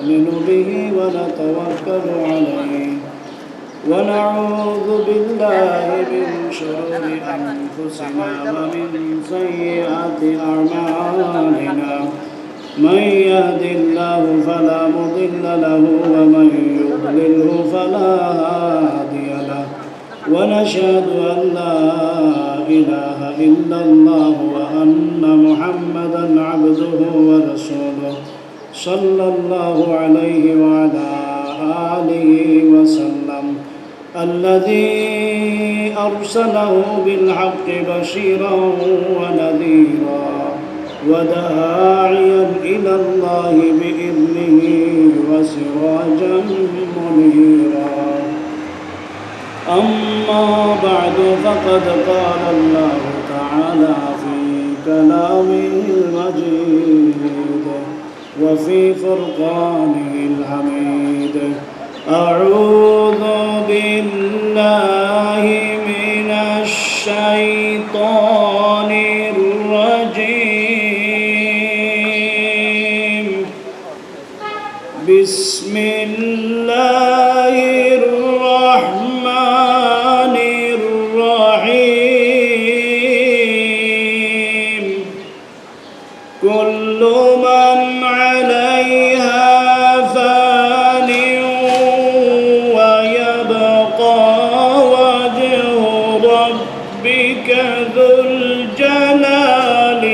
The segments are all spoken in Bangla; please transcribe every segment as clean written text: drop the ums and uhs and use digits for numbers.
نؤمن به ونتوكل عليه ونعوذ بالله من شرور أنفسنا ومن سيئات أعمالنا من يهد الله فلا مضل له ومن يضلله فلا هادي له ونشهد أن لا إله إلا الله وأن محمدا عبده ورسوله صلى الله عليه وعلى آله وسلم الذي أرسله بالحق بشيرا ونذيرا وداعيا إلى الله بإذنه وسراجا منيرا أما بعد فقد قال الله تعالى في كلامه المجيد وفي فرقانه الحميد أعوذ بالله من الشيطان الرجيم بسم الله الرحمن الرحيم كل من عليها فان ويبقى وجه ربك ذو الجلال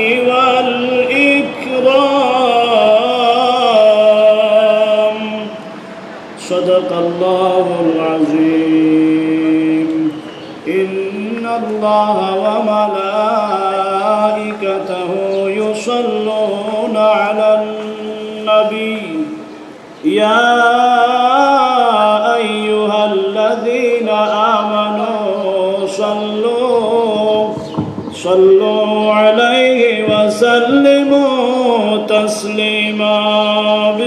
والإكرام صدق الله العظيم إن الله وملائكته يصلون على النبي يا أيها الذين آمنوا صلوا عليه وسلموا تسليما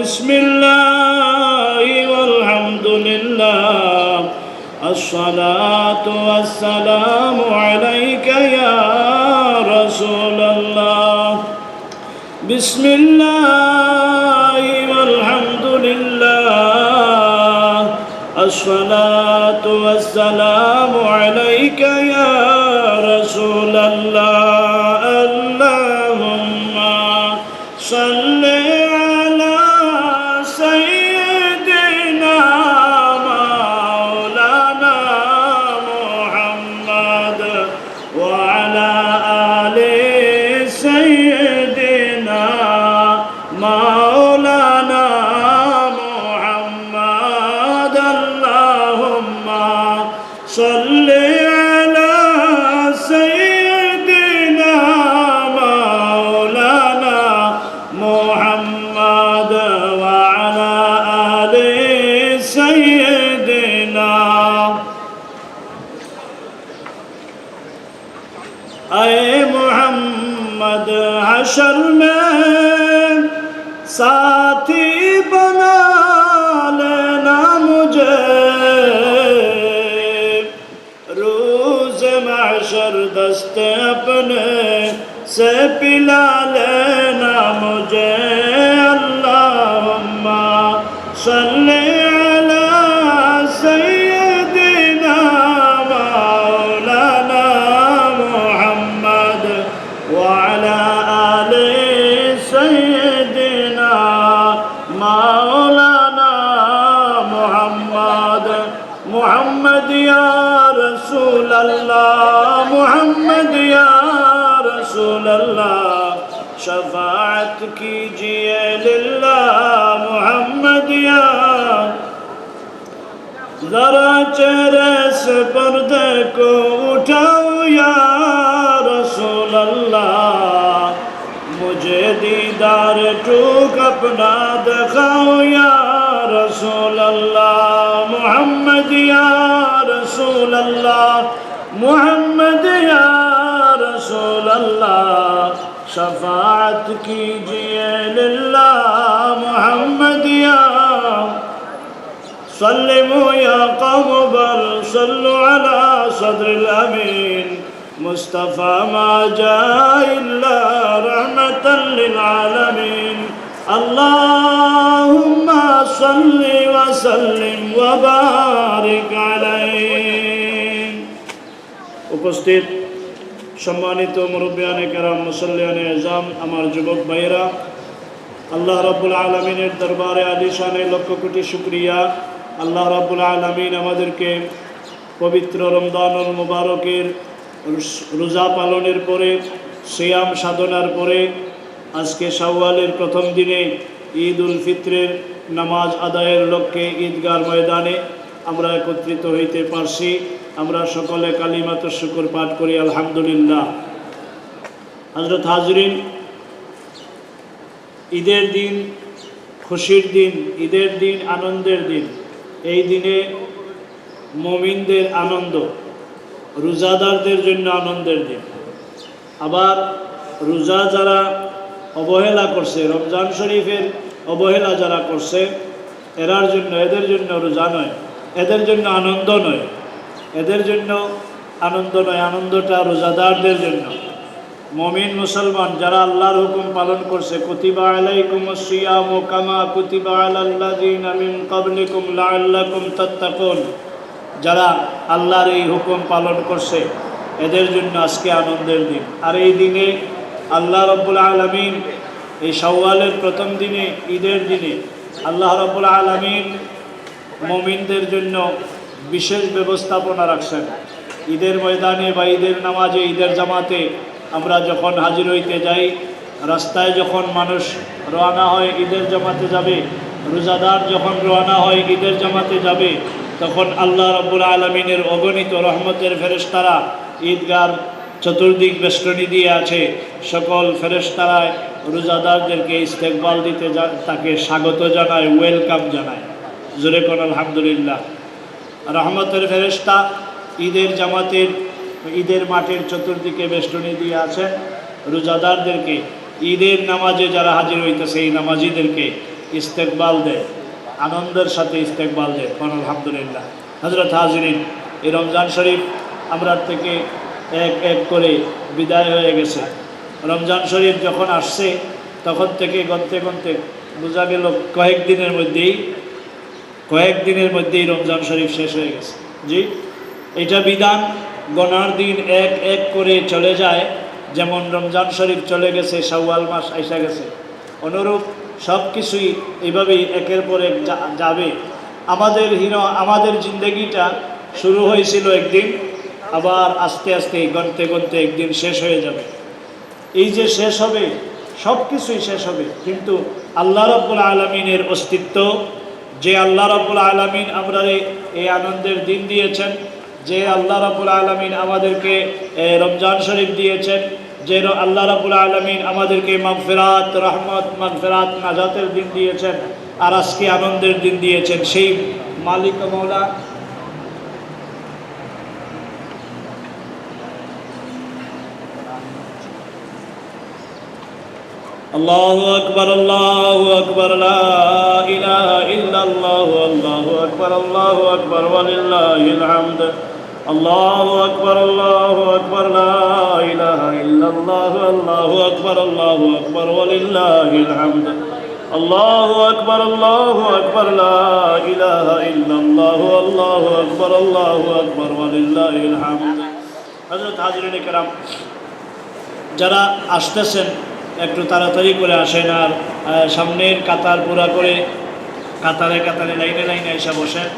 بسم الله والحمد لله الصلاة والسلام عليك يا رسول الله بسم الله والحمد لله الصلاة والسلام عليك يا رسول الله اللهم صل على سيدنا مولانا محمد وعلى آل سيدنا مولانا محمد اللهم صل على سيدنا مولانا محمد وعلى آل سيدنا اے محمد حشر میں ساتھی بنا لینا مجھے روز محشر دست اپنے سے پلا لینا مجھے اللہم صلی علی سیدنا مولانا محمد وعلى آل سيدنا مولانا محمد محمد يا رسول الله محمد يا رسول الله شفاعت کیجئے للہ محمد یا ذرا چہرے سے پردے کو اٹھاؤ یا رسول اللہ مجھے دیدار ٹوک اپنا دکھاؤ یا رسول اللہ محمد یا رسول اللہ محمد یا رسول اللہ شفاعت کیجئے للہ محمد یا سلموا يا قوم بل صلوا على صدر الأمين مصطفى ما جاء إلا رحمة للعالمين اللهم وسلم وبارك عليه উপস্থিত সম্মানিত মুরব্বিয়ানে কেরাম, মুসল্লিয়ানে আজম, আমার যুবক ভাইয়েরা, আল্লাহ রাব্বুল আলামিনের দরবারে আলিশানে লক্ষ কোটি শুকরিয়া। আল্লাহ রাব্বুল আলামিন আমাদেরকে পবিত্র রমজানুল মুবারকের রোজা পালনের পরে, সিয়াম সাধনার পরে আজকে শাওয়ালের প্রথম দিনে ঈদ উল ফিত্রের নামাজ আদায়ের লক্ষ্যে ঈদগার ময়দানে আমরা একত্রিত হইতে পারছি। আমরা সকলে কালিমাত শুকর পাঠ করি আলহামদুলিল্লাহ। হযরত হাজরিন, ঈদের দিন খুশির দিন, ঈদের দিন আনন্দের দিন। এই দিনে মুমিনদের আনন্দ, রোজাদারদের জন্য আনন্দের দিন। আবার রোজা যারা অবহেলা করছে, রমজান শরীফের অবহেলা যারা করছে, এদের জন্য রোজা নয়, এদের জন্য আনন্দ নয়, এদের জন্য আনন্দ নয়, আনন্দটা রোজাদারদের জন্য। মুমিন মুসলমান যারা আল্লাহর হুকুম পালন করছে, কুতিবা আলাইকুমুস সিয়ামু কামা কুতিবা আলাল্লাযিনা মিন ক্বাবলিকুম লাআল্লাকুম তাত্তাকুন, যারা আল্লাহর এই হুকুম পালন করছে এদের জন্য আজকে আনন্দের দিন। আর এই দিনে আল্লাহ রাব্বুল আলামিন এই শাওয়ালের প্রথম দিনে, ঈদের দিনে আল্লাহ রাব্বুল আলামিন মুমিনদের জন্য বিশেষ ব্যবস্থাপনা রাখছেন। ঈদের ময়দানে বা ঈদের নামাজে, ঈদের জামাতে আমরা যখন হাজির হইতে যাই, রাস্তায় যখন মানুষ রওনা হয় ঈদের জামাতে যাবে, রোজাদার যখন রওনা হয় ঈদের জামাতে যাবে, তখন আল্লাহ রাব্বুল আলামিনের অগণিত রহমতের ফেরেশতারা ঈদগার চতুর্দিক বেষ্টনী দিয়ে আছে। সকল ফেরেশতারা রোজাদারদেরকে ইস্তেকবাল দিতে তাকে স্বাগত জানায়, ওয়েলকাম জানায়। জোরে কোন আলহামদুলিল্লাহ। রহমতের ফেরেশতা ঈদের জামাতের, ঈদের মাঠের চতুর্দিকে বেষ্টনী দিয়ে আছেন। রোজাদারদেরকে ঈদের নামাজে যারা হাজির হইতেছে এই নামাজিদেরকে ইস্তেকবাল দেয়, আনন্দের সাথে ইস্তেকবাল দেয়। কোন আলহামদুলিল্লাহ। হযরত হাজরিন, এই রমজান শরীফ আমরা থেকে এক এক করে বিদায় হয়ে গেছে। রমজান শরীফ যখন আসছে তখন থেকে গনতে গনতে বোঝা গেল কয়েকদিনের মধ্যেই রমজান শরীফ শেষ হয়ে গেছে। জি, এটা বিধান, গনার দিন এক এক করে চলে যায়। যেমন রমজান শরীফ চলে গেছে, শাওয়াল মাস আইসা গেছে, অনুরূপ সব কিছুই এইভাবেই একের পর এক যাবে। আমাদের জিন্দগিটা শুরু হয়েছিল একদিন, আবার আস্তে আস্তে গনতে গনতে একদিন শেষ হয়ে যাবে। এই যে শেষ হবে, সব কিছুই শেষ হবে, কিন্তু আল্লাহ রাব্বুল আলামিনের অস্তিত্ব, যে আল্লাহ রাব্বুল আলামিন আমরা এই আনন্দের দিন দিয়েছেন, যে আল্লাহ রাব্বুল আলামিন আমাদেরকে রমজান শরীফ দিয়েছেন, যে আল্লাহ রাব্বুল আলামিন আমাদেরকে মাগফিরাত, রহমত, মাগফিরাত, নাজাতের দিন দিয়েছেন, আর আজকে আনন্দের দিন দিয়েছেন, সেই মালিক মওলা আল্লাহু আকবার, আল্লাহু আকবার, লা ইলাহা ইল্লাল্লাহু, আল্লাহু আকবার, আল্লাহু আকবার, ওয়ালিল্লাহিল হামদ। আল্লাহু আকবার, আল্লাহু আকবার, লা ইলাহা ইল্লাল্লাহু, আল্লাহু আকবার, আল্লাহু আকবার, ওয়ালিল্লাহিল হামদ। আল্লাহু আকবার, আল্লাহু আকবার, লা ইলাহা ইল্লাল্লাহু, আল্লাহু আকবার, আল্লাহু আকবার, ওয়ালিল্লাহিল হামদ। হযরত হাজরিনে কেরাম, যারা আসতেছেন একটু তাড়াতাড়ি করে আসেন, আর সামনের কাতার পুরা করে কাতারে কাতারে লাইনে লাইনে এসে বসেন।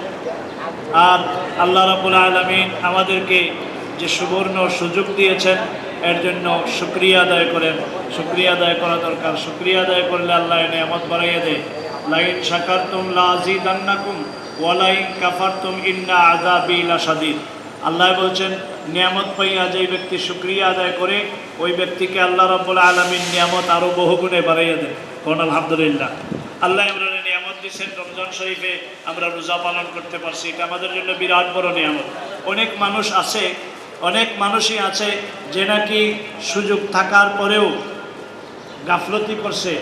আর আল্লাহ রাব্বুল আলামিন আমাদেরকে যে সুবর্ণ সুযোগ দিয়েছেন এর জন্য শুকরিয়া আদায় করেন। শুকরিয়া আদায় করা দরকার। শুকরিয়া আদায় করলে আল্লাহ নিয়ামত বাড়াইয়া দেয়। লাইন শাকারতুম লাযিদান্নাকুম ওয়া লাইন কাফারতুম ইন্না আযাবি লাশাদীদ। আল্লাহ বলছেন, নিয়ামত পাইয়া যে ব্যক্তি শুকরিয়া আদায় করে ওই ব্যক্তিকে আল্লাহ রাব্বুল আলামিন নিয়ামত আরও বহুগুণে বাড়াইয়া দেয়। কোন আলহামদুলিল্লাহ। আল্লাহ আমরা নিয়ামত দিয়েছেন, রমজান শরীফে আমরা রোজা পালন করতে পারছি, এটা আমাদের জন্য বিরাট বড় নিয়ামত। অনেক মানুষই আছে যে নাকি সুযোগ থাকার পরেও গাফলতি করছে,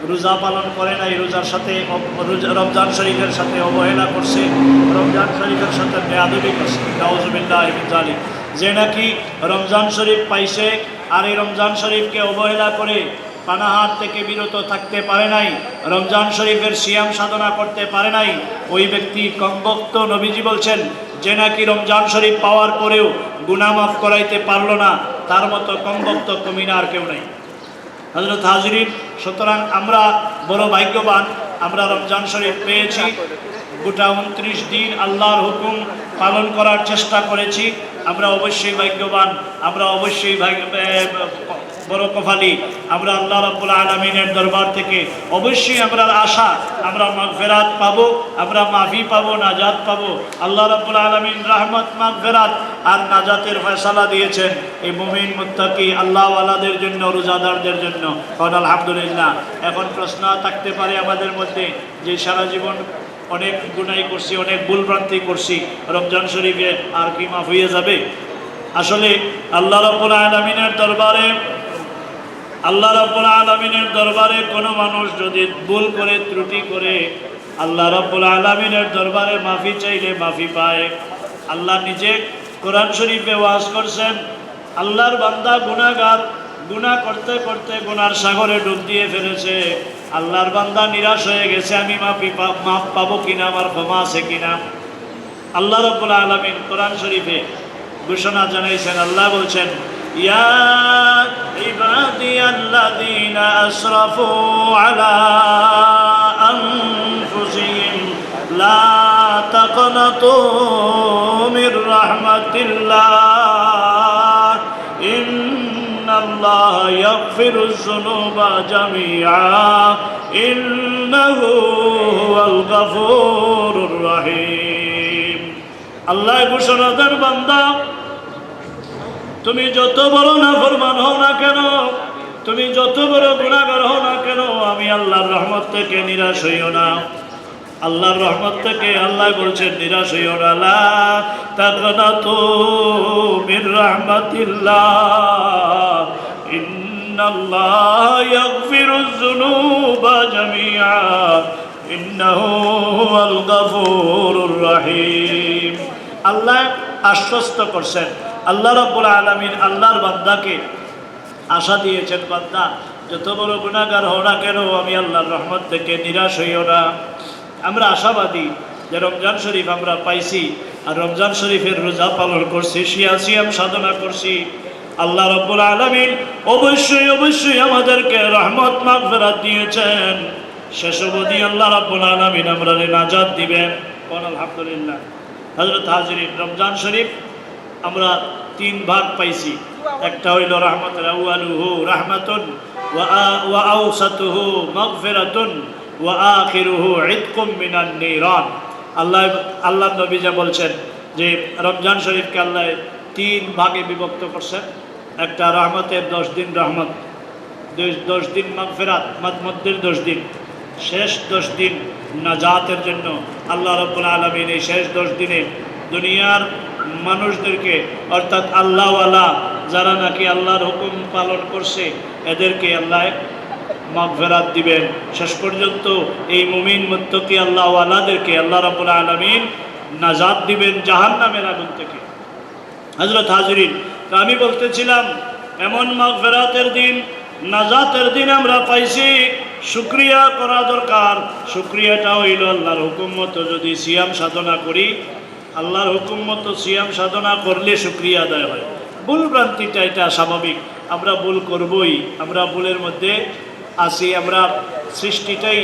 রোজা পালন করে নাই, রমজান শরীফের সাথে অবহেলা করছে, রমজান শরীফের সাথে বেয়াদবি করছে। নাউযুবিল্লাহি মিন যালিক। যে নাকি রমজান শরীফ পাইছে আর এই রমজান শরীফকে অবহেলা করে পানাহার থেকে বিরত থাকতে পারে নাই, রমজান শরীফের সিয়াম সাধনা করতে পারে নাই, ওই ব্যক্তি কমবক্ত নবীজি বলছেন যে নাকি রমজান শরীফ পাওয়ার পরেও গুনাহ মাফ করাইতে পারলো না, তার মতো কমবক্ত কমিনা আর কেউ নাই। হযরত হাজিরিন, সুতরাং আমরা বড় ভাগ্যবান, আমরা রমজান শরীফ পেয়েছি। গোটা 29 দিন আল্লাহর হুকুম পালন করার চেষ্টা করেছি। আমরা অবশ্যই ভাগ্যবান, আমরা অবশ্যই বড় কপালী। আমরা আল্লাহ রাব্বুল আলামিনের দরবার থেকে অবশ্যই আমরা আশা, আমরা মাগফিরাত পাবো, আমরা মাফি পাবো, নাজাত পাবো। আল্লাহ রাব্বুল আলামিন রহমত, মাগফিরাত আর নাজাতের ফয়সালা দিয়েছেন এই মুমিন মুত্তাকি আল্লাহওয়ালাদের জন্য, রোজাদারদের জন্য। আলহামদুলিল্লাহ। এখন প্রশ্ন থাকতে পারে আমাদের মধ্যে যে সারা জীবন অনেক গুনাহ করছি, অনেক ভুলভ্রান্তি করছি, রমজান শরীফে আর কি মাফ হয়ে যাবে? আসলে আল্লাহ রাব্বুল আলামিনের দরবারে কোনো মানুষ যদি ভুল করে, ত্রুটি করে, আল্লাহ রাব্বুল আলামিনের দরবারে মাফি চাইলে মাফি পায়। আল্লাহ নিজে কোরআন শরীফে ওয়াজ করছেন, আল্লাহর বান্দা গুনাহগার, গুনাহ করতে করতে গুনার সাগরে ডুব দিয়ে ফেলেছে। আল্লাহর বান্দা নিরাশ হয়ে গেছে, আমি মাফ পাবো কিনা, আমার ক্ষমা আছে কিনা। আল্লাহ রাব্বুল আলামিন কোরআন শরীফে ঘোষণা জানাইছেন, আল্লাহ বলছেন, ইয়া ইবাদিয়াল্লাযীনা আসরাফু আলা আনফুসিহিম লা তাকনাতু মির রাহমাতিল্লাহ ইন্নাল্লাহা ইয়াগফিরুয যুনুবা জামিআ ইন্নাহু হুয়াল গফুরুর রহিম। আল্লাহ ঘোষণা দেন, বান্দা তুমি যত বড় নাফরমান হও না কেন, তুমি যত বড় গুনাহগার হও না কেন, আমি আল্লাহর রহমত থেকে নিরাশ হইও না। আল্লাহর রহমত থেকে আল্লাহ বলছেন নিরাশ হইও না। লা তাকনাতু মির রাহমাতিল্লাহ ইন্নাল্লাহা ইয়াগফিরুয যুনুবা জামিআ ইন্নাহু হুয়াল গফুরুর রহিম। আল্লাহ আশ্বস্ত করছেন, আল্লাহ রাব্বুল আলামিন আল্লাহর বান্দাকে আশা দিয়েছেন, বান্দা যত বড় গুনাহগার হও না কেন, আমি আল্লাহর রহমত থেকে নিরাশ হইও না। আমরা আশাবাদী যে রমজান শরীফ আমরা পাইছি, আর রমজান শরীফের রোজা পালন করছি, সিয়াম সাধনা করছি। আল্লাহ রাব্বুল আলামিন অবশ্যই অবশ্যই আমাদেরকে রহমত, মাগফিরাত দিয়েছেন। শেষ অবধি আল্লাহ রাব্বুল আলামিন আমাদের নাজাত দিবেন। আলহামদুলিল্লাহ। হযরত হাজিরিন, রমজান শরীফ আমরা 3 ভাগ পাইছি। একটা হইল রাহমাতুল আউয়ালুহু রাহমাতুন ওয়া আওসাতুহু মাগফিরাতুন ওয়া আখিরুহু ইতকুম মিনান নিরান। আল্লাহ নবী যা বলছেন যে রমজান শরীফকে আল্লাহ 3 ভাগে বিভক্ত করছেন। একটা রহমতের 10 দিন রহমত, 10 দিন মাগফিরাত, মধ্যের 10 দিন, শেষ 10 দিন নাজাতের জন্য। আল্লাহ রাব্বুল আলামিন এই শেষ 10 দিনে দুনিয়ার মানুষদেরকে, অর্থাৎ আল্লাহওয়ালা যারা নাকি আল্লাহর হুকুম পালন করছে, এদেরকে আল্লাহ মাগফিরাত দিবেন। শেষ পর্যন্ত এই মুমিন মুত্তাকি আল্লাহওয়ালাদেরকে আল্লাহ রাব্বুল আলামিন নাজাত দিবেন জাহান্নামের আগুন থেকে। হযরত হাজিরিন, তো আমি বলতেছিলাম এমন মাগফিরাতের দিন, নাজাতের দিন আমরা পাইছি, শুকরিয়া করা দরকার। শুকরিয়াটা হইল আল্লাহর হুকুম মতো যদি সিয়াম সাধনা করি, আল্লাহর হুকুম মতো সিয়াম সাধনা করলে শুকরিয়া আদায় হয়। ভুল ভ্রান্তিটা এটা স্বাভাবিক, আমরা ভুল করবই, আমরা ভুলের মধ্যে আছি। আমরা সৃষ্টিটাই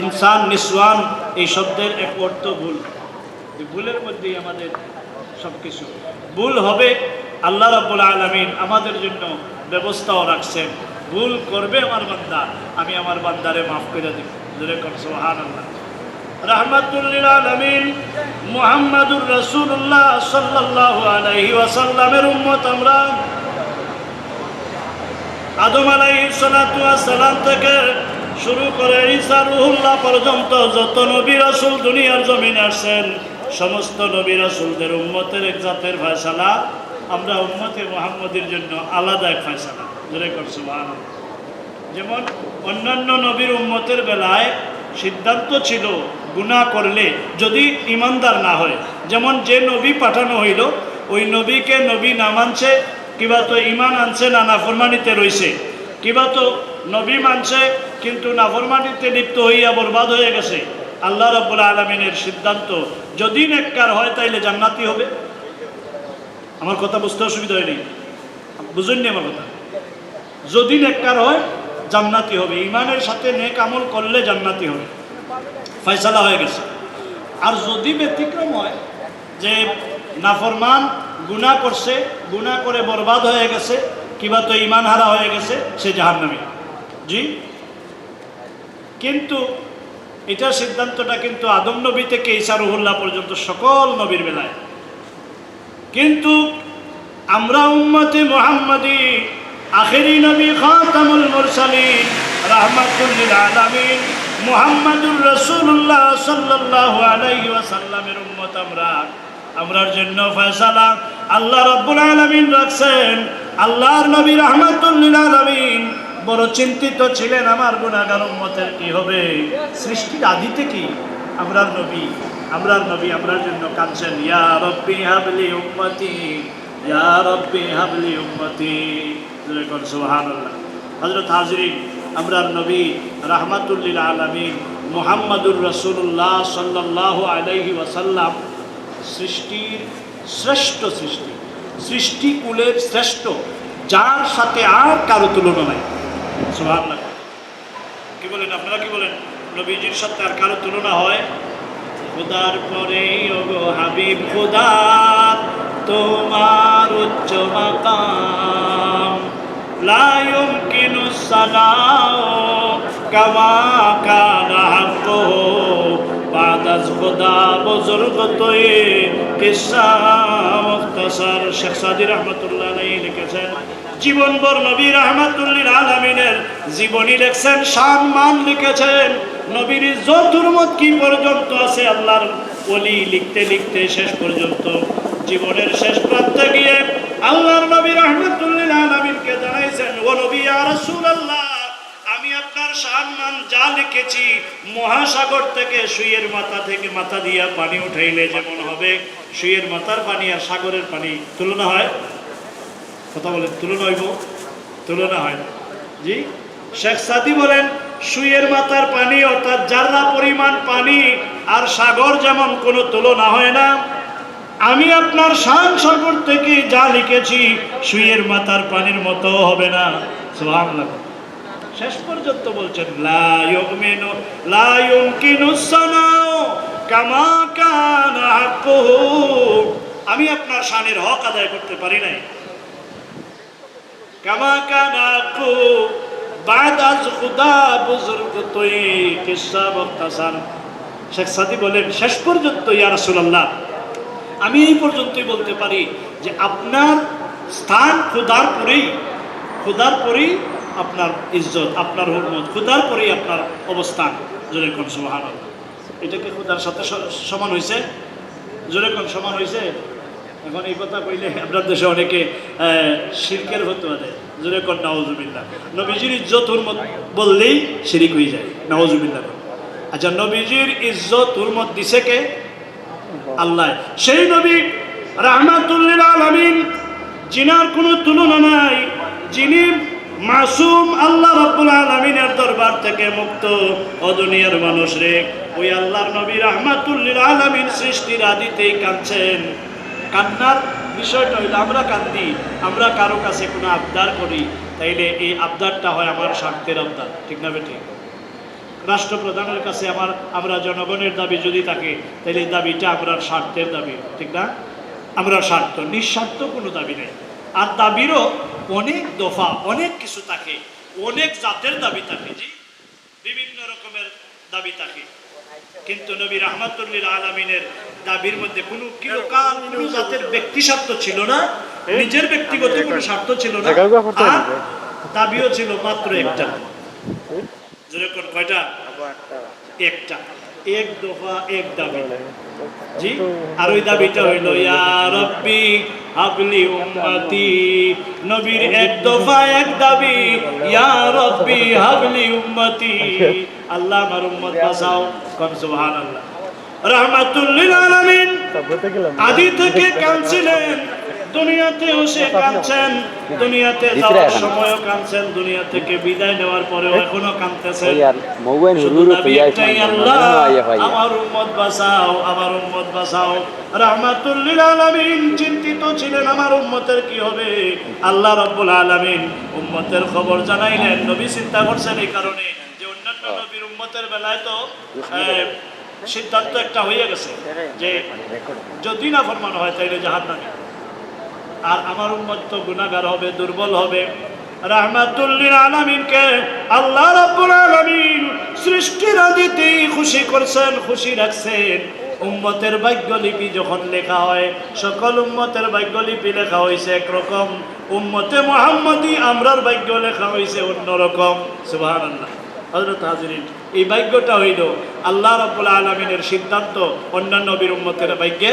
ইনসান নিসওয়ান এই শব্দের এক অর্থ ভুল। ভুলের মধ্যেই আমাদের সব কিছু। ভুল হবে, আল্লাহ রাব্বুল আলামিন আমাদের জন্য ব্যবস্থাও রাখছেন। ভুল করবে আমার বান্দা, আমি আমার বান্দারে মাফ করে দেব। সুবহানাল্লাহ। রাহমাতুল লিল আলামিন মুহাম্মাদুর রাসূলুল্লাহ সাল্লাল্লাহু আলাইহি ওয়াসাল্লামের উম্মত আমরা। আদম আলাইহিস সালাতু ওয়াস সালাম থেকে শুরু করে ঈসা রূহুল্লাহ পর্যন্ত যত নবী রাসূল দুনিয়ার জমিনে আসেন, সমস্ত নবী রাসূলদের উম্মতের এক জাতের ফয়সালা, আমরা উম্মতে মুহাম্মদের জন্য আলাদা এক ফয়সালা। সুবহানাল্লাহ। যেমন অন্যান্য নবীর উম্মতের বেলায় সিদ্ধান্ত ছিল গুনাহ করলে যদি ইমানদার না হয়, যেমন যে নবী পাঠানো হইল ওই নবীকে নবী না মানছে, কিবা তো ইমান আনছে না নাফরমানিতে রইছে, কিবা তো নবী মানছে কিন্তু নাফরমানিতে লিপ্ত হইয়া বরবাদ হয়ে গেছে। আল্লাহ রাব্বুল আলামিনের সিদ্ধান্ত, যদি নেককার হয় তাইলে জান্নাতি হবে। আমার কথা বুঝতে অসুবিধা হয়নি? বুঝেননি আমার কথা? যদি নেককার হয় জান্নাতি হবে, ইমানের সাথে নেক আমল করলে জান্নাতি হবে, ফয়সালা হয়ে গেছে। আর যদি ব্যতিক্রম হয় যে নাফরমান গুনাহ করছে, গুনাহ করে বরবাদ হয়ে গেছে, কিবা তো ইমান হারা হয়ে গেছে, সে জাহান্নামী। জি, কিন্তু এটার সিদ্ধান্তটা কিন্তু আদম নবী থেকে ঈসা রুহুল্লাহ পর্যন্ত সকল নবীর বেলায়। কিন্তু আমরা উম্মতে মুহাম্মাদি, আখেরি নবী খাতামুল মুরসালিন রাহমাতুল লিল আলামিন মুহাম্মাদুর রাসূলুল্লাহ সাল্লাল্লাহু আলাইহি ওয়াসাল্লামের উম্মত আমরার জন্য ফয়সালা আল্লাহ রাব্বুল আলামিন রাখছেন। আল্লাহর নবী রাহমাতুল লিল আলামিন বড় চিন্তিত ছিলেন, আমার গুনাহগার উম্মতের কি হবে। সৃষ্টির আদিতে কি আমরার নবী আমরার জন্য কাঁদছেন, ইয়া রাব্বি হাবলি উম্মতি, ইয়া রাব্বি হাবলি উম্মতি। সুবহানাল্লাহ। হযরত হাজরিন, আমরার নবী রাহমাতুল লিল আলামিন মুহাম্মাদুর রাসূলুল্লাহ সাল্লাল্লাহু আলাইহি ওয়াসাল্লাম সৃষ্টির শ্রেষ্ঠ সৃষ্টিকুলের শ্রেষ্ঠ, যার সাথে আর কারো তুলনা নাই। সুবহানাল্লাহ। কি বলেন আপনারা, কি বলেন? নবীজির সাথে আর কারো তুলনা হয়? খুদার পরে ওগো হাবিব খুদার তোমার উচ্চ মাকাম, লা ইউমকিনু সানাউ কামা কানা হাক্কুহু বাদাজ খুদা বুজুর্গতয়ে কিসসা মুখতাসার। শেখ সাদি রহমাতুল্লাহ আলাইহি লিখেছেন, জীবনভর নবী রাহমাতুল লিল আলামিনের জীবনী লিখছেন, সম্মান লিখেছেন, নবীর ইজ্জত হুরমত কি পর্যন্ত আছে আল্লাহর ওলি লিখতে লিখতে শেষ পর্যন্ত জীবনের শেষ প্রান্তে গিয়ে আল্লাহর নবী রাহমাতুল লিল আলামিনকে জানাইছেন, ও নবী ইয়া রাসূলুল্লাহ, আমি আপনার সম্মান যা লিখেছি, মহাসাগর থেকে সুইয়ের মাথা দিয়া পানি উঠাইলে যেমন হবে, সুইয়ের মাথার পানি আর সাগরের পানি তুলনা হয়? কথা বলেন, তুলনা হইব? তুলনা হয় না। জি, শেখ সাদি বলেন, সুইয়ের মাথার পানি অর্থাৎ জাররা পরিমাণ পানি আর সাগর যেমন কোনো তুলনা হয় না, আমি আপনার শান সাগর থেকে যা লিখেছি সুইয়ের মাথার পানির মতো হবে না। সুবহানাল্লাহ। শেষ পর্যন্ত বলছেন, লা ইউমিনু লা ইউমকিনুস সানাউ কামা কানা হাক্কুহু, আমি আপনার শানের হক আদায় করতে পারি নাই। কামা কানা হাক্কুহু বাদাজ খুদা বুজুর্গতয়ে কিসসা মুখতাসার। শেখ সাদি বলেন, শেষ পর্যন্ত ইয়া রাসূলুল্লাহ, আমি এই পর্যন্তই বলতে পারি যে আপনার স্থান খুদার পরেই আপনার ইজ্জত, আপনার হুরমত, খুদার পরেই আপনার অবস্থান। জোরে কোন সুবহানাল্লাহ। এটা কি খুদার সাথে সমান হয়েছে? জোরে কোন সমান হয়েছে? এখন এই কথা কইলে আপনার দেশে অনেকে শিরকের ফতোয়া দেয়। জোরে কোন নাউজুবিল্লাহ। নবীজির ইজ্জত হুরমত বললেই শিরিক হয়ে যায়। নাউজুবিল্লাহ। আচ্ছা, নবীজির ইজ্জত হুরমত দিছে কে? আল্লাহ। সেই নবী রাহমাতুল লিল আলামিন, যিনার কোনো তুলনা নাই, যিনি মাসুম, আল্লাহ রাব্বুল আলামিনের দরবার থেকে মুক্ত। ও দুনিয়ার মানুষ রে, ওই আল্লাহর নবী রাহমাতুল লিল আলামিন সৃষ্টির আদিতেই কাঁদছেন। কান্নার বিষয়টা হইল, আমরা কান্দি, আমরা কারো কাছে কোনো আবদার করি, তাইলে এই আবদারটা হয় আমার স্বার্থের আবদার, ঠিক না বেঠিক? রাষ্ট্রপ্রধানের কাছে আমরা জনগণের দাবি যদি থাকে, তাহলে এই দাবিটা আমরা স্বার্থের দাবি, ঠিক না? আমরা স্বার্থ, নিঃস্বার্থ কোনো দাবি নেই। আর দাবিরও অনেক দফা, অনেক কিছু থাকে, অনেক জাতের দাবি থাকে, জি, বিভিন্ন রকমের দাবি থাকে। কিন্তু নবী রাহমাতুল লিল আলামিনের দাবির মধ্যে কোনো কিলোকাল কোনো জাতের ব্যক্তি স্বার্থ ছিল না, নিজের ব্যক্তিগত কোনো স্বার্থ ছিল না, আর দাবিও ছিল মাত্র একটা। যেরকম কয়টা? একটা, এক দফা এক দাবি, জি। আর ওই দাবিটা হইল, ইয়া রব্বি হাবলি উম্মতি। নবীর এক দফা এক দাবি, ইয়া রব্বি হাবলি উম্মতি, আল্লাহ আমার উম্মত বাঁচাও। কোন সুবহানাল্লাহ। রাহমাতুল লিল আলামিন আদি থেকে কাঁদছিলেন, দুনিয়াতেও সে কাঁদছেন, দুনিয়াতে যাওয়ার সময়ও কাঁদছেন, দুনিয়া থেকে বিদায় নেওয়ার পরেও এখনো কাঁদতেছেন। শুধু দাবি একটাই, আল্লাহ আমার উম্মত বাঁচাও, আমার উম্মত বাঁচাও। রাহমাতুল লিল আলামিন চিন্তিত ছিলেন আমার উম্মতের কি হবে। আল্লাহ রাব্বুল আলামিন উম্মতের খবর জানাইলেন। নবী চিন্তা করছেন এই কারণে যে অন্যান্য নবীর উম্মতের বেলায় তো সিদ্ধান্ত একটা হয়ে গেছে যে যদি না ফরমানো হয় তাইলে জাহান্নামে, আর আমার উম্মত তো গুনাহগার হবে, দুর্বল হবে। রাহমাতুল লিল আলামিনকে আল্লাহ রাব্বুল আলামিন সৃষ্টির আদিতেই খুশি করছেন, খুশি রাখছেন। উম্মতের ভাগ্যলিপি যখন লেখা হয়, সকল উম্মতের ভাগ্যলিপি লেখা হয়েছে একরকম, উম্মতে মুহাম্মদী আমরার ভাগ্য লেখা হয়েছে অন্যরকম। সুবহানাল্লাহ। হযরত হাজিরিন, এই ভাগ্যটা হইল আল্লাহ রাব্বুল আলামিনের সিদ্ধান্ত অন্যান্য নবীর উম্মতের ভাগ্যে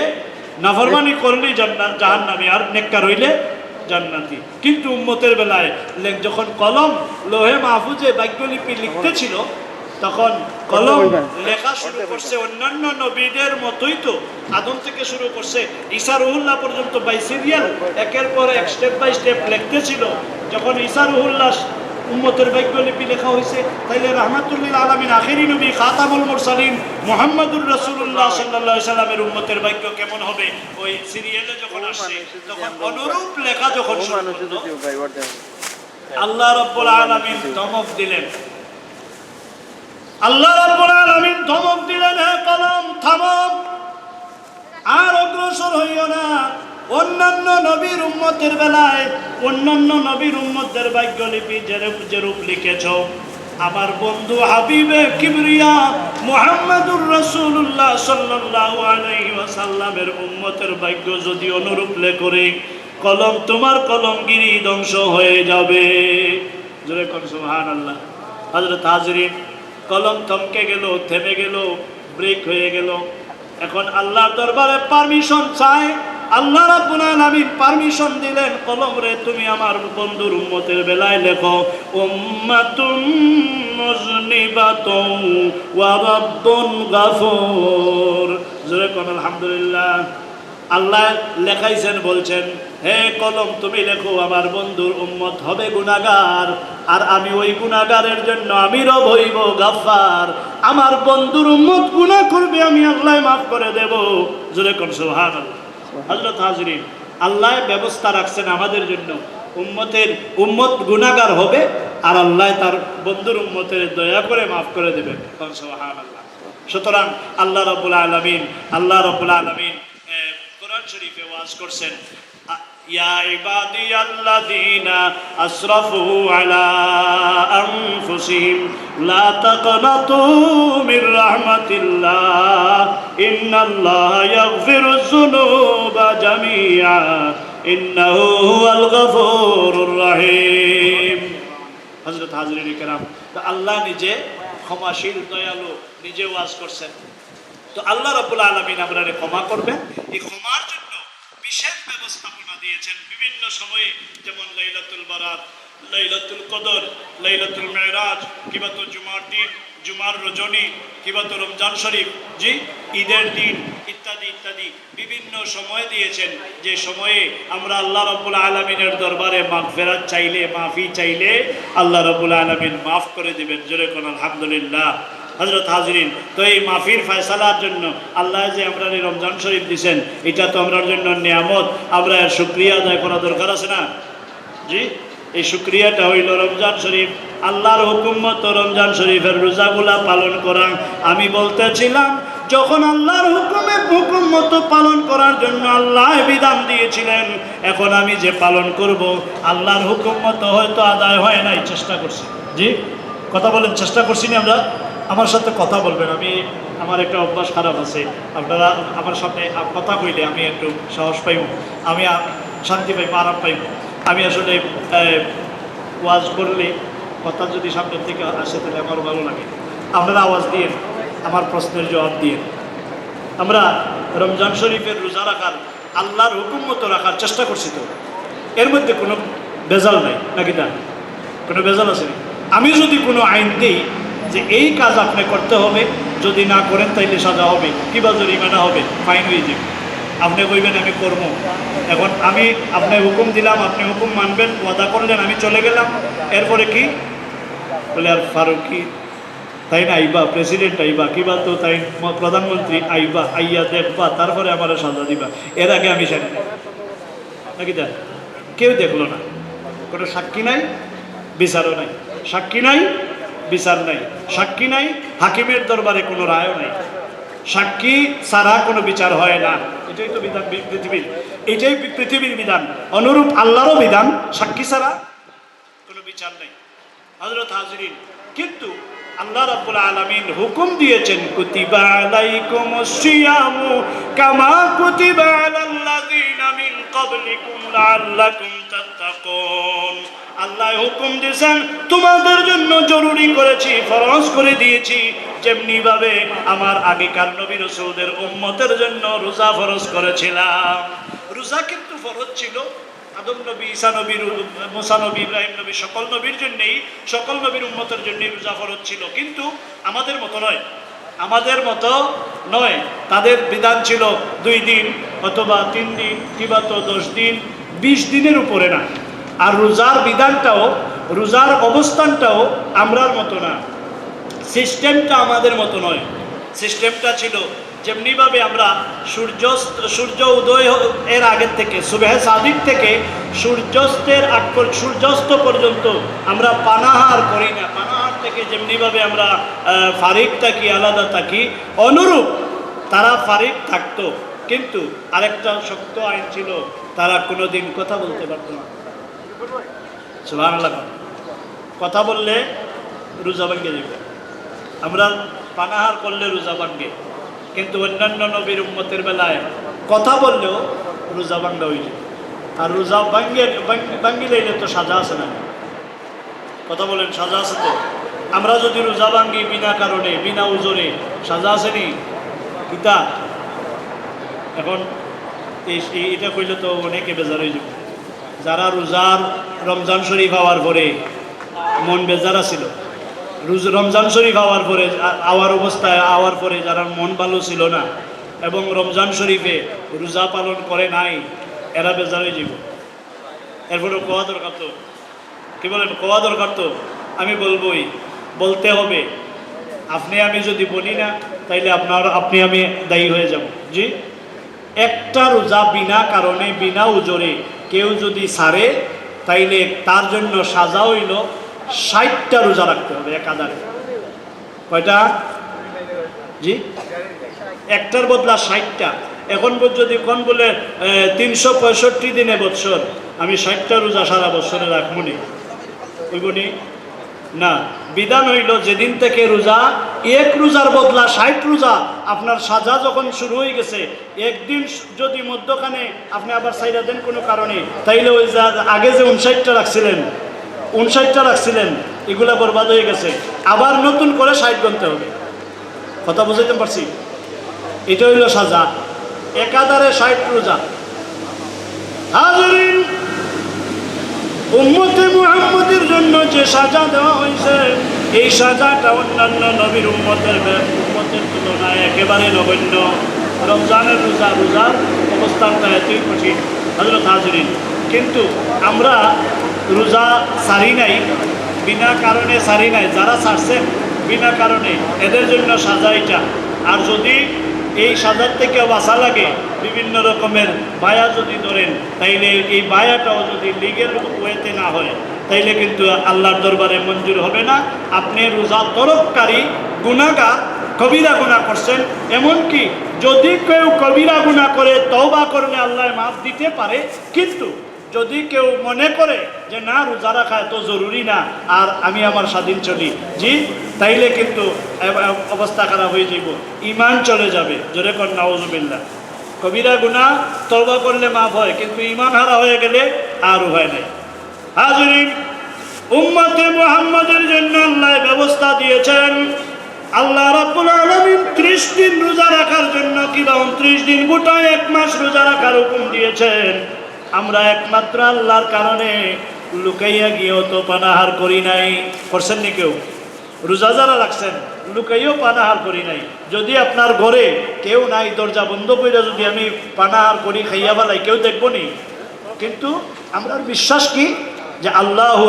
নাফরমানি করলেই জান্নাত জাহান্নামী, আর নেককার হইলে জান্নাতি। কিন্তু উম্মতের বেলায় যখন কলম লোহে মাহফুজে ভাগ্যলিপি লিখতে ছিল, তখন কলম লেখা শুরু করছে অন্যান্য নবীদের মতোই, তো আদম থেকে শুরু করছে ঈসা রুহুল্লাহ পর্যন্ত বাই সিরিয়াল একের পর এক স্টেপ বাই স্টেপ লিখতে ছিল। যখন ঈসা রুহুল্লাহ উম্মতের ভাগ্যলিপি লেখা হয়েছে, তাইলে রাহমাতুল লিল আলামিন আখিরি নবী খাতামুল মুরসালিন মুহাম্মদুর রাসূলুল্লাহ সাল্লাল্লাহু আলাইহি সাল্লামের উম্মতের ভাগ্য কেমন হবে? ওই সিরিয়ালে যখন আসছে তখন অনুরূপ লেখা যখন শুরু হলো, আল্লাহ রাব্বুল আলামিন ধমক দিলেন। আল্লাহ রাব্বুল আলামিন ধমক দিলেন, হে কলম থামো, আর অগ্রসর হইও না। অন্যান্য নবীর উম্মতের বেলায় অন্যান্য নবীর উম্মতদের ভাগ্যলিপি যেরূপ লিখেছ, আমার বন্ধু হাবিবে কিবরিয়া মুহাম্মদুর রাসূলুল্লাহ সাল্লাল্লাহু আলাইহি ওয়াসাল্লামের উম্মতের ভাগ্য যদি অনুরূপ লেখরে, কলম তোমার কলমগিরি ধ্বংস হয়ে যাবে। জোরে কোন সুবহানাল্লাহ। হযরত হাজিরিন, কলম থমকে গেল, থেমে গেল, ব্রেক হয়ে গেল। এখন আল্লাহর দরবারে পারমিশন চায়। আল্লাহ রাব্বুল আলামিন পারমিশন দিলেন, কলম রে তুমি আমার বন্ধুর উম্মতের বেলায় লেখো, উম্মাতুম মুজনিবাতুন ওয়া রাব্বুন গাফুর। জোরে কোন আলহামদুলিল্লাহ। আল্লাহ লেখাইছেন, বলছেন, হে কলম তুমি লেখো আমার বন্ধুর উম্মত হবে গুনাহগার, আর আমি ওই গুনাহগারের জন্য আমি রব হইব গাফফার। আমার বন্ধুর উম্মত গুনাহ করবে, আমি আল্লাহ মাফ করে দেব। জোরে কোন সুবহানাল্লাহ। হযরত হাজিরিন, আল্লাহ ব্যবস্থা রাখছেন আমাদের জন্য, উম্মত গুনাহগার হবে আর আল্লাহ তার বন্ধুর উম্মতের দয়া করে মাফ করে দেবেন। সুবহানাল্লাহ। সুতরাং আল্লাহ রাব্বুল আলামিন কোরআন শরীফে ওয়াজ করছেন, ইয়া ইবাদিয়াল্লাযীনা আসরাফু আলা আনফুসিহিম লা তাকনাতু মির রাহমাতিল্লাহ ইন্নাল্লাহা ইয়াগফিরুয যুনুবা জামিআ ইন্নাহু হুয়াল গফুরুর রহিম। হযরত হাজিরিন কিরাম, আল্লাহ নিজে ক্ষমাশীল, দয়ালু, নিজে ওয়াজ করছেন। তো আল্লাহ রাব্বুল আলামিন আপনারে ক্ষমা করবেন। এই ক্ষমার জন্য বিশেষ ব্যবস্থাপনা দিয়েছেন বিভিন্ন সময়ে, যেমন লাইলাতুল বারাত, লাইলাতুল কদর, লাইলাতুল মেরাজ, কিংবা তো জুমার দিন, জুমার রজনী, কিংবা তো রমজান শরীফ, জি ঈদের দিন, ইত্যাদি ইত্যাদি বিভিন্ন সময় দিয়েছেন, যে সময়ে আমরা আল্লাহ রাব্বুল আলামিনের দরবারে মাগফিরাত চাইলে, মাফি চাইলে আল্লাহ রাব্বুল আলামিন মাফ করে দিবেন। জোরে কোন আলহামদুলিল্লাহ। হযরত হাজিরিন, তো এই মাফির ফয়সালার জন্য আল্লাহ যে আমরা রমজান শরীফ দিয়েছেন, এটা তো আমরার জন্য নিয়ামত, আমরা এর শুকরিয়া আদায় করা দরকার আছে না? জি, এই শুকরিয়াটা হইল রমজান শরীফ, আল্লাহর হুকুম মতো রমজান শরীফের রোজাগুলা পালন করা। আমি বলতেছিলাম, যখন আল্লাহর হুকুম মতো পালন করার জন্য আল্লাহ বিধান দিয়েছিলেন, এখন আমি যে পালন করব আল্লাহর হুকুম মতো হয়তো আদায় হয় নাই, চেষ্টা করছি। জি, কথা বলেন, চেষ্টা করছি না আমরা? আমার সাথে কথা বলবেন। আমার একটা অভ্যাস খারাপ আছে, আপনারা আমার সামনে কথা কইলে আমি একটু সাহস পাইব, আমি শান্তি পাইব, আরাম পাইব। আমি আসলে ওয়াজ করলে কথা যদি সামনের থেকে আসে তাহলে আমারও ভালো লাগে। আপনারা আওয়াজ দিয়ে আমার প্রশ্নের জবাব দিয়ে আমরা রমজান শরীফের রোজা রাখার, আল্লাহর হুকুম মতো রাখার চেষ্টা করছি। তো এর মধ্যে কোনো বেজাল নাই নাকি? না, কোনো বেজাল আছে? আমি যদি কোনো আইন দিই যে এই কাজ আপনি করতে হবে, যদি না করেন তাইলে সাজা হবে, কিংবা জরিমানা হবে, ফাইন হয়ে যাবে, আপনি কইবেন আমি করব। এখন আমি আপনি হুকুম দিলাম, আপনি হুকুম মানবেন, ওয়াদা করলেন, আমি চলে গেলাম, এরপরে কি বলে আর ফারুকি তাই না আইবা, প্রেসিডেন্ট আইবা কিবা, তো তাই প্রধানমন্ত্রী আইবা, আইয়া দেখবা, তারপরে আমার সাজা দিবা, এর আগে আমি জানি নাকি দেখ কেউ দেখলো না, কোনো সাক্ষী নাই, বিচারও নাই, সাক্ষী নাই, বিচার নাই, সাক্ষী নাই, হাকিমের দরবারে কোনো রায়ও নাই, সাক্ষী ছাড়া কোনো বিচার হয় না। এটাই তো বিধান পৃথিবীর, এটাই পৃথিবীর বিধান। অনুরূপ আল্লাহরও বিধান, সাক্ষী ছাড়া কোনো বিচার নেই। হযরত হাজরিন, কিন্তু আল্লাহ রাব্বুল আলামিন হুকুম দিয়েছেন কুতিবা আলাইকুমুস সিয়ামু কামা কুতিবা আলাল্লাযিনা মিন ক্বাবলিকুম লাআল্লাকুম তাত্তাকুন। আল্লাহ হুকুম দিয়েছেন তোমাদের জন্য জরুরি করেছি, ফরজ করে দিয়েছি, যেমনি ভাবে আমার আগেকার নবী রাসূলদের উম্মতের জন্য রোজা ফরজ করেছিলাম। রোজা কিন্তু ফরজ ছিল আদম নবী, ঈসা নবী, মুসা নবী, ইব্রাহিম নবী, সকল নবীর জন্যেই, সকল নবীর উম্মতের জন্যই রোজা ফরজ ছিল। কিন্তু আমাদের মতো নয়, আমাদের মতো নয়। তাদের বিধান ছিল 2 দিন অথবা 3 দিন কিংবা তো 10 দিন, 20 দিনের উপরে না। আর রোজার বিধানটাও, রোজার অবস্থানটাও আমরার মতো না, সিস্টেমটা আমাদের মতো নয়। সিস্টেমটা ছিল যেমনিভাবে আমরা সূর্য উদয় এর আগের থেকে, সুবহে সাদিক থেকে সূর্যাস্তের আগ সূর্যাস্ত পর্যন্ত আমরা পানাহার করি না, পানাহার থেকে যেমনিভাবে আমরা ফারিক থাকি, আলাদা থাকি, অনুরূপ তারা ফারিক থাকতো। কিন্তু আরেকটা শক্ত আইন ছিল, তারা কোনোদিন কথা বলতে পারত না। সুবহানাল্লাহ, কথা বললে রোজা ভেঙে যাবে। আমরা পানাহার করলে রোজা ভাঙে, কিন্তু অন্যান্য নবীর উম্মতের বেলায় কথা বললেও রোজা ভাঙ্গা হয়ে যায়। আর রোজা ভাঙ্গিলে তো সাজা আছে না? কথা বলেন, সাজা আছে তো? আমরা যদি রোজা ভাঙ্গি বিনা কারণে, বিনা উজরে, সাজা আছে নি কিতা? এখন এটা কইলে তো অনেকে বেজার হয়ে যাবে। যারা রোজার রমজান শরীফ হওয়ার পরে মন বেজারা ছিল, রমজান শরীফ হওয়ার পরে আওয়ার পরে যারা মন ভালো ছিল না এবং রমজান শরীফে রোজা পালন করে নাই, এরা বেজার হয়ে যাব। এরপরে কোয়া দরকার তো, কি বলেন, কোয়া দরকার তো? আমি বলবোই, বলতে হবে। আপনি আমি যদি বলি না, তাইলে আপনি আমি দায়ী হয়ে যাব। জি, একটা রোজা বিনা কারণে, বিনা উজরে কেউ যদি ছাড়ে, তাইলে তার জন্য সাজা হইল 60টা রোজা রাখতে হবে একাধারে। কয়টা? জি, একটার বদলা 60টা। এখন যদি কোন বলে 365 দিনে বৎসর, আমি 60টা রোজা সারা বৎসরে রাখবো নি, হইব নি? না, বিধান হইল যেদিন থেকে রোজা, এক রোজার বদলা 60 রোজা। আপনার সাজা যখন শুরু হয়ে গেছে, একদিন যদি মধ্যখানে আপনি আবার সাইরা দেন কোনো কারণে, তাইলে ওই আগে যে 59টা রাখছিলেন এগুলা বরবাদ হয়ে গেছে, আবার নতুন করে 60 গুনতে হবে। কথা বুঝাইতে পারছি? এটা হইল সাজা, একাধারে 60 রোজা। হাজরিন, উম্মতে মুহাম্মদের জন্য যে সাজা দেওয়া হয়েছে, এই সাজাটা অন্যান্য নবীর উম্মতের তুলনায় একেবারে নগণ্য। রমজানের রোজার অবস্থানটা এতই কঠিন হযরত হাজরিন। কিন্তু আমরা রোজা সারি নাই, বিনা কারণে সারি নাই। যারা ছাড়ছেন বিনা কারণে, এদের জন্য সাজা এটা। আর যদি এই সাজার থেকে বাঁচা লাগে, বিভিন্ন রকমের বায়া যদি ধরেন, তাইলে এই বায়াটাও যদি লিগের ওয়েতে না হয়, তাইলে কিন্তু আল্লাহর দরবারে মঞ্জুর হবে না। আপনি রোজা তরফকারী গুনাহগার, কবিরা গুনাহ করছেন। এমনকি যদি কেউ কবিরা গুনাহ করে তওবা করলে আল্লাহ মাফ দিতে পারে, কিন্তু যদি কেউ মনে করে যে না, রোজা রাখা এত জরুরি না, আর আমি আমার স্বাধীন চলি, জি, তাইলে কিন্তু অবস্থা খারাপ হয়ে যাইব, ঈমান চলে যাবে। জোরে কর নাউজুবিল্লাহ। কবিরা গুনাহ তওবা করলে মাফ হয়, কিন্তু ঈমান হারা হয়ে গেলে আর উপায় নাই। হাজরিন, উম্মতে মুহাম্মদের জন্য আল্লাহ ব্যবস্থা দিয়েছেন। আল্লাহ রাব্বুল আলামিন 30 দিন রোজা রাখার জন্য, কিংবা 29 দিন, গোটা 1 মাস রোজা রাখার হুকুম দিয়েছেন। আমরা একমাত্র আল্লাহর কারণে লুকাইয়া গিয়েও তো পানাহার করি নাই। করছেন নি কেউ? রোজা যারা রাখছেন লুকাইও পানাহার করি নাই। যদি আপনার ঘরে কেউ নাই, দরজা বন্ধ করে যদি আমি পানাহার করি, খাইয়া বেলায় কেউ দেখবো নি। কিন্তু আমরা বিশ্বাস কি যে আল্লাহ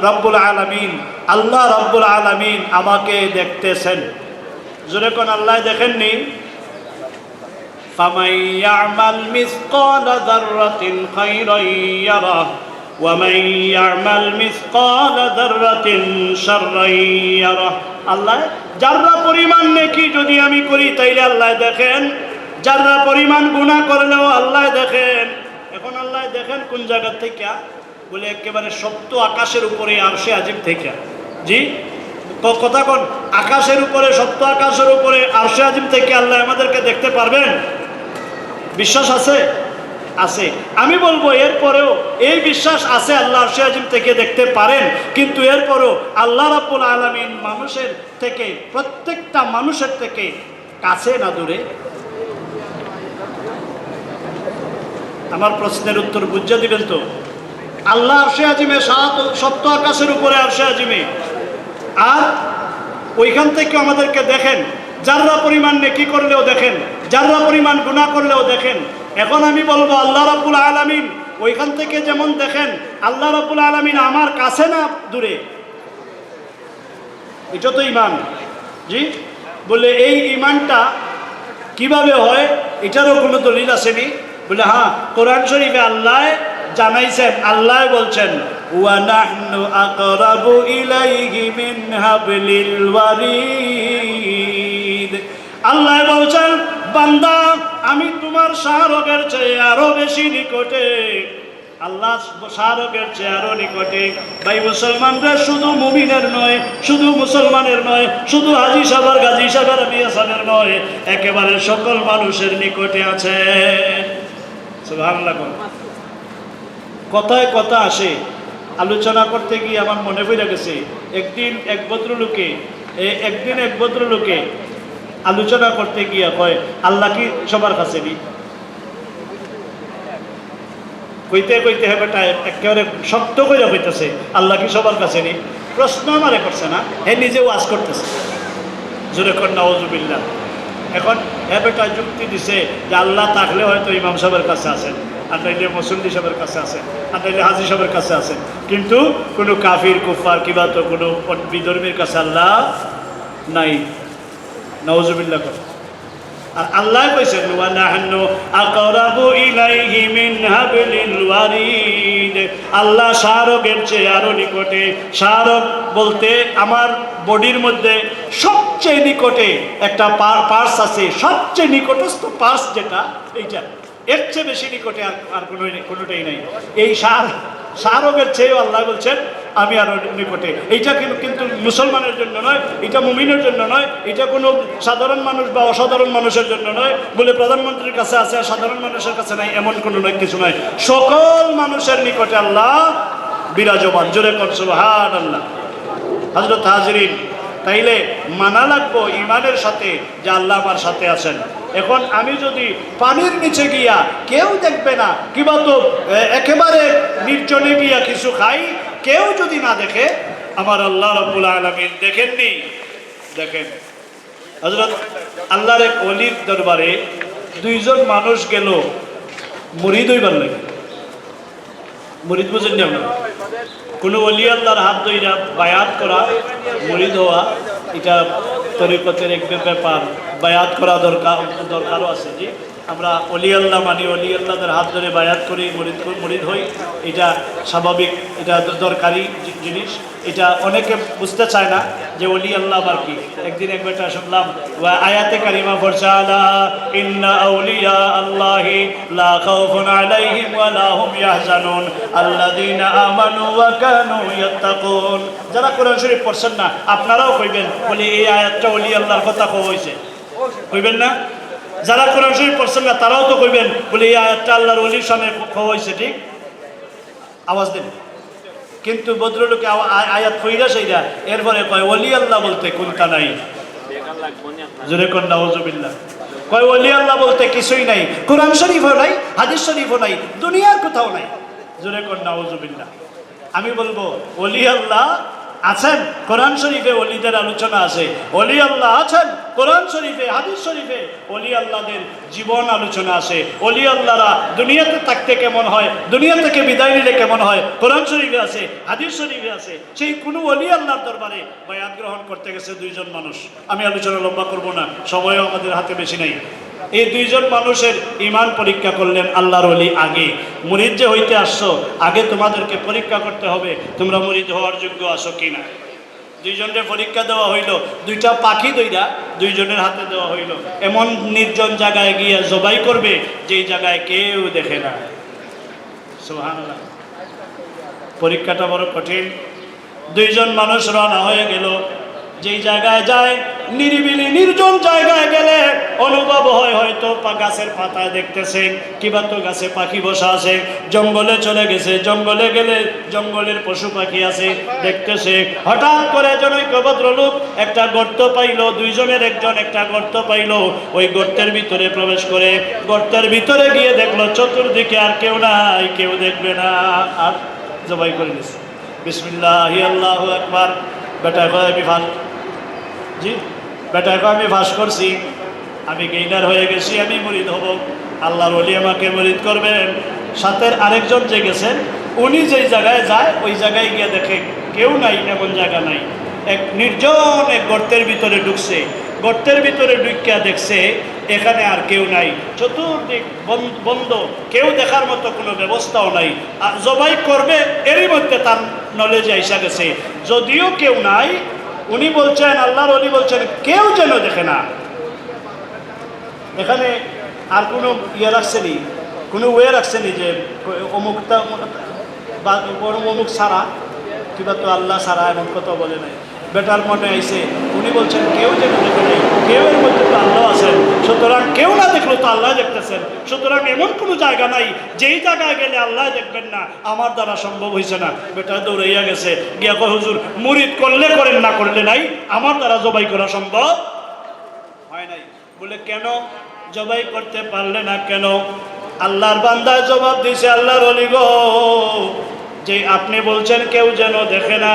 রাব্বুল আলামিন, আল্লাহ রাব্বুল আলামিন আমাকে দেখতেছেন। জোরে কোন আল্লাহ দেখেননি? ফামান ইয়ামাল মিসকালা যাররাতিন খায়রান ইয়ারাহ ওয়া মান ইয়ামাল মিসকালা যাররাতিন শাররান ইয়ারাহ। আল্লাহ যারা পরিমাণ নেকি যদি আমি করি তাইলে আল্লাহ দেখেন, যারা পরিমাণ গুনাহ করলেও আল্লাহ দেখেন। এখন আল্লাহ দেখেন কোন জায়গা থেকে? বলে একেবারে সপ্ত আকাশের উপরে আরশে আজিম থেকে। জি কথা কোন? আকাশের উপরে, সপ্ত আকাশের উপরে আরশে আজিম থেকে আল্লাহ আমাদেরকে দেখতে পারবেন? বিশ্বাস আছে? আছে। আমি বলবো এরপরেও এই বিশ্বাস আছে আল্লাহ আরশে আজিম থেকে দেখতে পারেন, কিন্তু এরপরেও আল্লাহ রাব্বুল আলামিন মানুষের থেকে, প্রত্যেকটা মানুষের থেকে কাছে না দূরে? আমার প্রশ্নের উত্তর বুঝে দিবেন তো? আল্লাহ আরশে আজিমে, সপ্ত আকাশের উপরে আরশে আজিমে, আর ওইখান থেকে আমাদেরকে দেখেন। যারা পরিমাণ নেকি করলেও দেখেন, যারা পরিমাণ গুনাহ করলেও দেখেন। এখন আমি বলবো আল্লাহ রাব্বুল আলামিন ওইখান থেকে যেমন দেখেন, আল্লাহ রাব্বুল আলামিন আমার কাছে না দূরে? এটা তো ঈমান। জি বলে এই ঈমানটা কিভাবে হয় এটারও কোনো দলিল আসেনি? বলে হ্যাঁ, কোরআন শরীফে আল্লাহ জানাইছেন, আল্লাহ বলছেন ওয়া নাহনু আকরাবু ইলাইহি মিন হাবলিল ওয়ারিদ। আল্লাহ বলছেন বান্দা আমি তোমার শাহরগের চেয়ে আরো বেশি নিকটে। আল্লাহ শাহরগের চেয়ে আরো নিকটে। ভাই মুসলমানরা শুধু মুমিনের নয়, শুধু মুসলমানের নয়, শুধু হাজী সাহেব, গাজী সাহেব, মিয়া সাহেবের নয়, একেবারে সকল মানুষের নিকটে আছে। সুবহানাল্লাহ। কথায় কথা আসে, আলোচনা করতে গিয়ে আমার মনে পড়ে গেছে একদিন এক ভদ্রলোকে আলোচনা করতে গিয়ে কয় আল্লাহ কি সবার কাছে নি? কইতে কইতে হবে একেবারে শক্ত করে কইতেছে আল্লাহ কি সবার কাছে নি? প্রশ্ন আমারে করছে না, হে নিজে ওয়াজ করতেছে। জোরে কর নাউজুবিল্লাহ। এখন বেটা যুক্তি দিছে যে আল্লাহ থাকলে হয়তো ইমাম সাহেবের কাছে আছেন, আর নাইলে মুসল্লি সাহেবের কাছে আছেন, আর নাইলে হাজী সাহেবের কাছে আছেন, কিন্তু কোনো কাফির কুফার কিবা তো কোনো বিধর্মীর কাছে আল্লাহ নাই। নাউজুবিল্লাহ কর। আর আল্লাহ কইছেন ওয়া নাহনু আকরাবু ইলাইহি মিন হাবলিল ওয়ারিদ। আল্লাহ শাহরগের চেয়ে আরো নিকটে। শাহরগ বলতে আমার বডির মধ্যে সবচেয়ে নিকটে একটা পার্স আছে, সবচেয়ে নিকটস্থ পার্স যেটা, এইটা এর চেয়ে বেশি নিকটে আর কোনোটাই নাই। এই শাহরগের চেয়েও আল্লাহ বলছেন আমি আরো নিকটে। এইটা কিন্তু মুসলমানের জন্য নয়, এটা মুমিনের জন্য নয়, এটা কোনো সাধারণ মানুষ বা অসাধারণ মানুষের জন্য নয়। বলে প্রধানমন্ত্রীর কাছে আছে আর সাধারণ মানুষের কাছে নাই, এমন কোনো কিছু নয়। সকল মানুষের নিকটে আল্লাহ বিরাজমান। জোরে কর সুবহানাল্লাহ। হযরত হাজরিন, তাইলে মানা লাগবো ইমানের সাথে যে আল্লাহ আমার সাথে আছেন। এখন আমি যদি পানির নিচে গিয়া কেউ দেখবে না, কিবা তো একেবারে নির্জনে গিয়া কিছু খাই, কেউ যদি না দেখে, আমার আল্লাহ রাব্বুল আলামিন দেখেননি? দেখেন। হযরত আল্লাহর এক ওলির দরবারে দুইজন মানুষ গেল মুরিদ হইবার লাগে। মুরিদ বুঝেন না? কোনো ওলি আল্লাহর হাত ধইরা বায়াত করা, মুরিদ হওয়া, এটা তরিকতের এক ব্যাপার। বায়াত করা দরকারও আছে। যে আমরা অলি আল্লাহ মানি, অলি আল্লাহদের হাত ধরে বায়াত করি, মুরিদ হই, এটা স্বাভাবিক, এটা দরকারি জিনিস। এটা অনেকে বুঝতে চায় না যে অলি আল্লাহ আবার কি। একদিন এক বেটা শুনলাম আয়াতে কারিমা পড়ছে আলা ইন্না আউলিয়া আল্লাহি লা খাউফুন আলাইহিম ওয়া লা হুম ইয়াহজানুন আল্লাযীনা আমানু ওয়া কানু ইয়াত্তাকুন। যারা কোরআন শরীফ পড়ছেন না আপনারাও কইবেন বলি এই আয়াতটা অলি আল্লাহর কথা কইছে, কইবেন না? যারা কোরআন শরীফ পড়ছেন না তারাও তো কইবেন বলি এই আয়াতটা আল্লাহর ওলির সামনে হয়েছে, ঠিক? আওয়াজ দেন। কিন্তু ভদ্রলোকে আয়াত কইরা সেইরা এরপরে কয় ওলি আল্লাহ বলতে কোনটা নাই। জোরে কোন নাউজুবিল্লাহ। কয় ওলি আল্লাহ বলতে কিছুই নাই, কোরআন শরীফও নাই, হাদিস শরীফও নাই, দুনিয়ার কোথাও নাই। জোরে কোন নাউজুবিল্লাহ। আমি বলবো ওলি আল্লাহ আছেন কোরআন শরীফে ওলিদের আলোচনা আছে, ওলি আল্লাহ আছেন কোরআন শরীফে হাদিস শরীফে ওলি আল্লাহদের জীবন আলোচনা আছে। ওলি আল্লাহরা দুনিয়াতে থাকতে কেমন হয়, দুনিয়া থেকে বিদায় নিলে কেমন হয়, কোরআন শরীফে আছে হাদিস শরীফে আছে। সেই কোনো ওলি আল্লাহর দরবারে বায়াত গ্রহণ করতে গেছে দুইজন মানুষ। আমি আলোচনা লম্বা করব না, সময়ও আমাদের হাতে বেশি নাই। এই দুইজন মানুষের ঈমান পরীক্ষা করলেন আল্লাহর ওলি আগে। মুরিদ যে হইতে আসছো, আগে তোমাদেরকে পরীক্ষা করতে হবে তোমরা মুরিদ হওয়ার যোগ্য আছো কিনা। দুইজনের পরীক্ষা দেওয়া হইল, দুইটা পাখি দইরা দুইজনের হাতে দেওয়া হইল। এমন নির্জন জায়গায় গিয়ে জবাই করবে যেই জায়গায় কেউ দেখে না। সুবহানাল্লাহ। পরীক্ষাটা বড় কঠিন। দুইজন মানুষ রওনা হয়ে গেল। যেই জায়গায় যায়, নিরিবিলি নির্জন জায়গায় গেলে অনুভব হয় হয়তো গাছের পাতায় দেখতেছে কিবা তো গাছে পাখি বসা আছে। জঙ্গলে চলে গেছে, জঙ্গলে গেলে জঙ্গলের পশু পাখি আছে দেখতেছে। হঠাৎ করে জনৈক ভদ্রলোক একটা গর্ত পাইল, দুইজনের একজন একটা গর্ত পাইল। ওই গর্তের ভিতরে প্রবেশ করে গর্তের ভিতরে গিয়ে দেখলো চতুর্দিকে আর কেউ নাই, কেউ দেখবে না, আর জবাই করে দিছে। বিসমিল্লাহি আল্লাহু আকবার। বেটা কয় আমি ফাঁস, জি বেটা কয় আমি ফাঁস করছি, আমি গেইনার হয়ে গেছি, আমি মুরিদ হব, আল্লাহর ওলি আমাকে মুরিদ করবেন। সাথের আরেকজন যে গেছেন, উনি যেই জায়গায় যায় ওই জায়গায় গিয়ে দেখে কেউ নাই, এমন জায়গা নাই। এক নির্জন এক গর্তের ভিতরে ঢুকছে, গর্তের ভিতরে ঢুকিয়া দেখছে এখানে আর কেউ নাই, চতুর্দিক বন্ধ, কেউ দেখার মতো কোনো ব্যবস্থাও নাই। আর জবাই করবে এরই মধ্যে তার নলেজে আইসা গেছে যদিও কেউ নাই। উনি বলছেন, আল্লাহর ওলি বলছেন কেউ যেন দেখে না। এখানে আর কোনো ইয়ে রাখছেনি, কোনো ওয়ে রাখছেনি যে অমুকটা বা অমুক ছাড়া কিবা তো আল্লাহ ছাড়া এমন কথা বলে নাই। বেটার মনে আইসে, উনি বলছেন কেউ যেন দেখে নাই, কেউ এর মধ্যে তো আল্লাহ আছেন, সুতরাং কেউ না দেখলো তো আল্লাহ দেখতেছেন। সুতরাং এমন কোনো জায়গা নাই যেই জায়গায় গেলে আল্লাহ দেখবেন না, আমার দ্বারা সম্ভব হয়েছে না। বেটা দৌড়াইয়া গেছে, গিয়া কয় হুজুর মুরিদ করলে করেন, না করলে নাই, আমার দ্বারা জবাই করা সম্ভব হয় নাই। বলে কেন জবাই করতে পারলে না কেন? আল্লাহর বান্দা জবাব দিছে, আল্লাহর ওলি গো, যে আপনি বলছেন কেউ যেন দেখে না,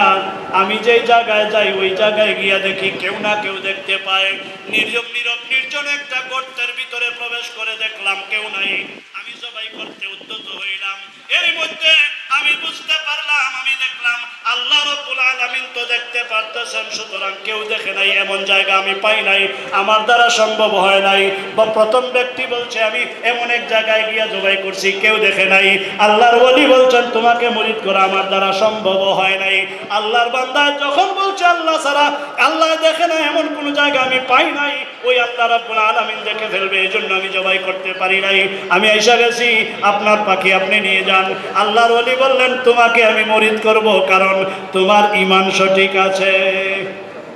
আমি যেই জায়গায় যাই ওই জায়গায় গিয়া দেখি কেউ না কেউ দেখতে পায়। নীরব নির্জন একটা গর্তের ভিতরে প্রবেশ করে দেখলাম কেউ নাই, আমি জবাই করতে উদ্যত হইলাম। এর মধ্যে আমি বুঝতে পারলাম, আমি দেখলাম আল্লাহ রাব্বুল আলামিন তো দেখতে পারতেছেন, সুতরাং কেউ দেখে নাই এমন জায়গা আমি পাই নাই, আমার দ্বারা সম্ভব হয় নাই। বা প্রথম ব্যক্তি বলছে আমি এমন এক জায়গায় গিয়া জবাই করছি, কেউ দেখে নাই। আল্লাহর ওলি বলছেন তোমাকে মুরিদ করা আমার দ্বারা সম্ভব হয় নাই। আল্লাহর বান্দা যখন বলছে আল্লাহ ছাড়া আল্লাহ দেখে না এমন কোন জায়গা আমি পাই নাই, ওই আল্লাহ রাব্বুল আলামিন দেখে ফেলবে, এই জন্য আমি জবাই করতে পারি নাই। আমি আইসা গেছি, আপনার পাখি আপনি নিয়ে যান। আল্লাহর ওলি বললেন তোমাকে আমি মুরিদ করব, কারণ তোমার ঈমান সঠিক আছে।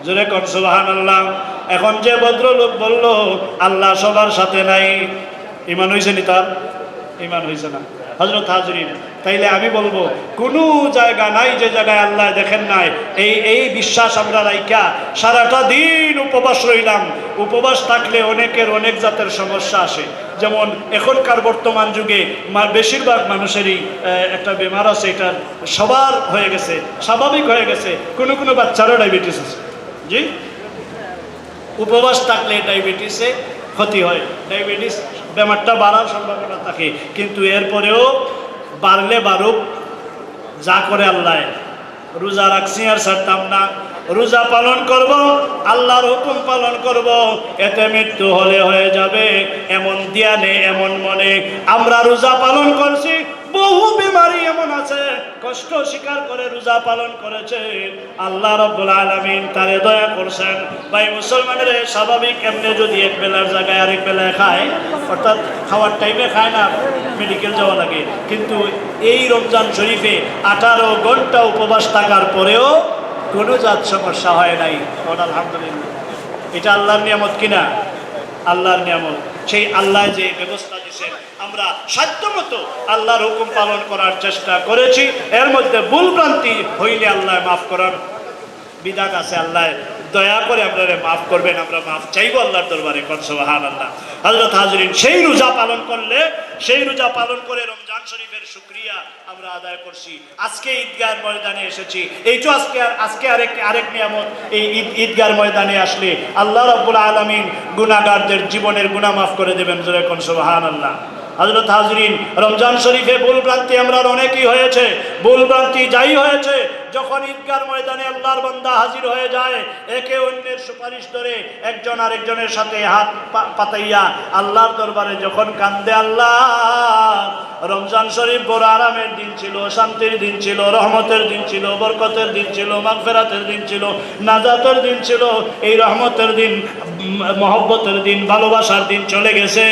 জোরে কর সুবহানাল্লাহ। এখন যে ভদ্রলোক বলল আল্লাহ সবার সাথে নাই, ঈমান হইছে নি? তার ঈমান হইছে না। হযরত হাজরিন, তাইলে আমি বলবো কোনো জায়গা নাই যে জায়গায় আল্লাহ দেখেন নাই। এই বিশ্বাস আমরা রাইখা সারাটা দিন উপবাস রইলাম। উপবাস থাকলে অনেকের অনেক জাতের সমস্যা আসে। যেমন এখনকার বর্তমান যুগে বেশিরভাগ মানুষেরই একটা বেমার আছে, এটা সবার হয়ে গেছে, স্বাভাবিক হয়ে গেছে। কোনো কোনো বাচ্চারও ডায়াবেটিস আছে। জি, উপবাস থাকলে ডায়াবেটিসে ক্ষতি হয়, ডায়াবেটিস বেমারটা বাড়ার সম্ভাবনা থাকে। কিন্তু এরপরেও বাড়লে বাড়ুক, যা করে আল্লাহ। রোজা রাখছি আর ছাড়তাম না, রোজা পালন করব, আল্লাহর হুকুম পালন করব, এতে মৃত্যু হলে হয়ে যাবে এমন ধ্যানে এমন মনে আমরা রোজা পালন করছি। বহু বিমারি এমন আছে কষ্ট স্বীকার করে রোজা পালন করেছে, আল্লাহ রাব্বুল আলামিন তারে দয়া করছেন। ভাই মুসলমানের স্বাভাবিক এমনি যদি এক বেলার জায়গায় আরেক বেলায় খায়, অর্থাৎ খাওয়ার টাইমে খায় না, মেডিকেল যাওয়া লাগে। কিন্তু এই রমজান শরীফে 18 ঘন্টা উপবাস থাকার পরেও কোনো জাত সমস্যা হয় নাই। আলহামদুলিল্লাহ, এটা আল্লাহর নিয়ামত কিনা? আল্লাহর নিয়ামত। সেই আল্লাহ যে ব্যবস্থা দিয়েছেন, আমরা সাধ্যমতো আল্লাহর হুকুম পালন করার চেষ্টা করেছি। এর মধ্যে ভুল ভ্রান্তি হইলে আল্লাহ মাফ করার বিধান আছে, আল্লাহ দয়া করে আপনারা মাফ করবেন, আমরা মাফ চাইবো আল্লাহর দরবারে। কোন সুবহানাল্লাহ। হযরত হাজরিন, সেই রোজা পালন করলে, সেই রোজা পালন করে রমজান শরীফের শুকরিয়া আমরা আদায় করছি। আজকে ঈদগাহ ময়দানে এসেছি, এই তো আজকে আরেক নিয়ামত। এই ঈদগাহ ময়দানে আসলে আল্লাহ রাব্বুল আলামিন গুনাহগারদের জীবনের গুনাহ মাফ করে দেবেন। জোরে কোন সুবহানাল্লাহ। হযরত হাজরিন, রমজান শরীফে ভুল ভ্রান্তি আমরা অনেকই হয়েছে, ভুল ভ্রান্তি যাই হয়েছে, যখন ঈদগাহ ময়দানে আল্লাহর বান্দা হাজির হয়ে যায়, একে অন্যের সুপারিশ ধরে একজন আরেকজনের সাথে হাত পাতাইয়া আল্লাহর দরবারে যখন কান্দে, আল্লাহ, রমজান শরীফ বড় আরামের দিন ছিল, শান্তির দিন ছিল, রহমতের দিন ছিল, বরকতের দিন ছিল, মাগফিরাতের দিন ছিল, নাজাতের দিন ছিল। এই রহমতের দিন, মহব্বতের দিন, ভালোবাসার দিন চলে গেছে।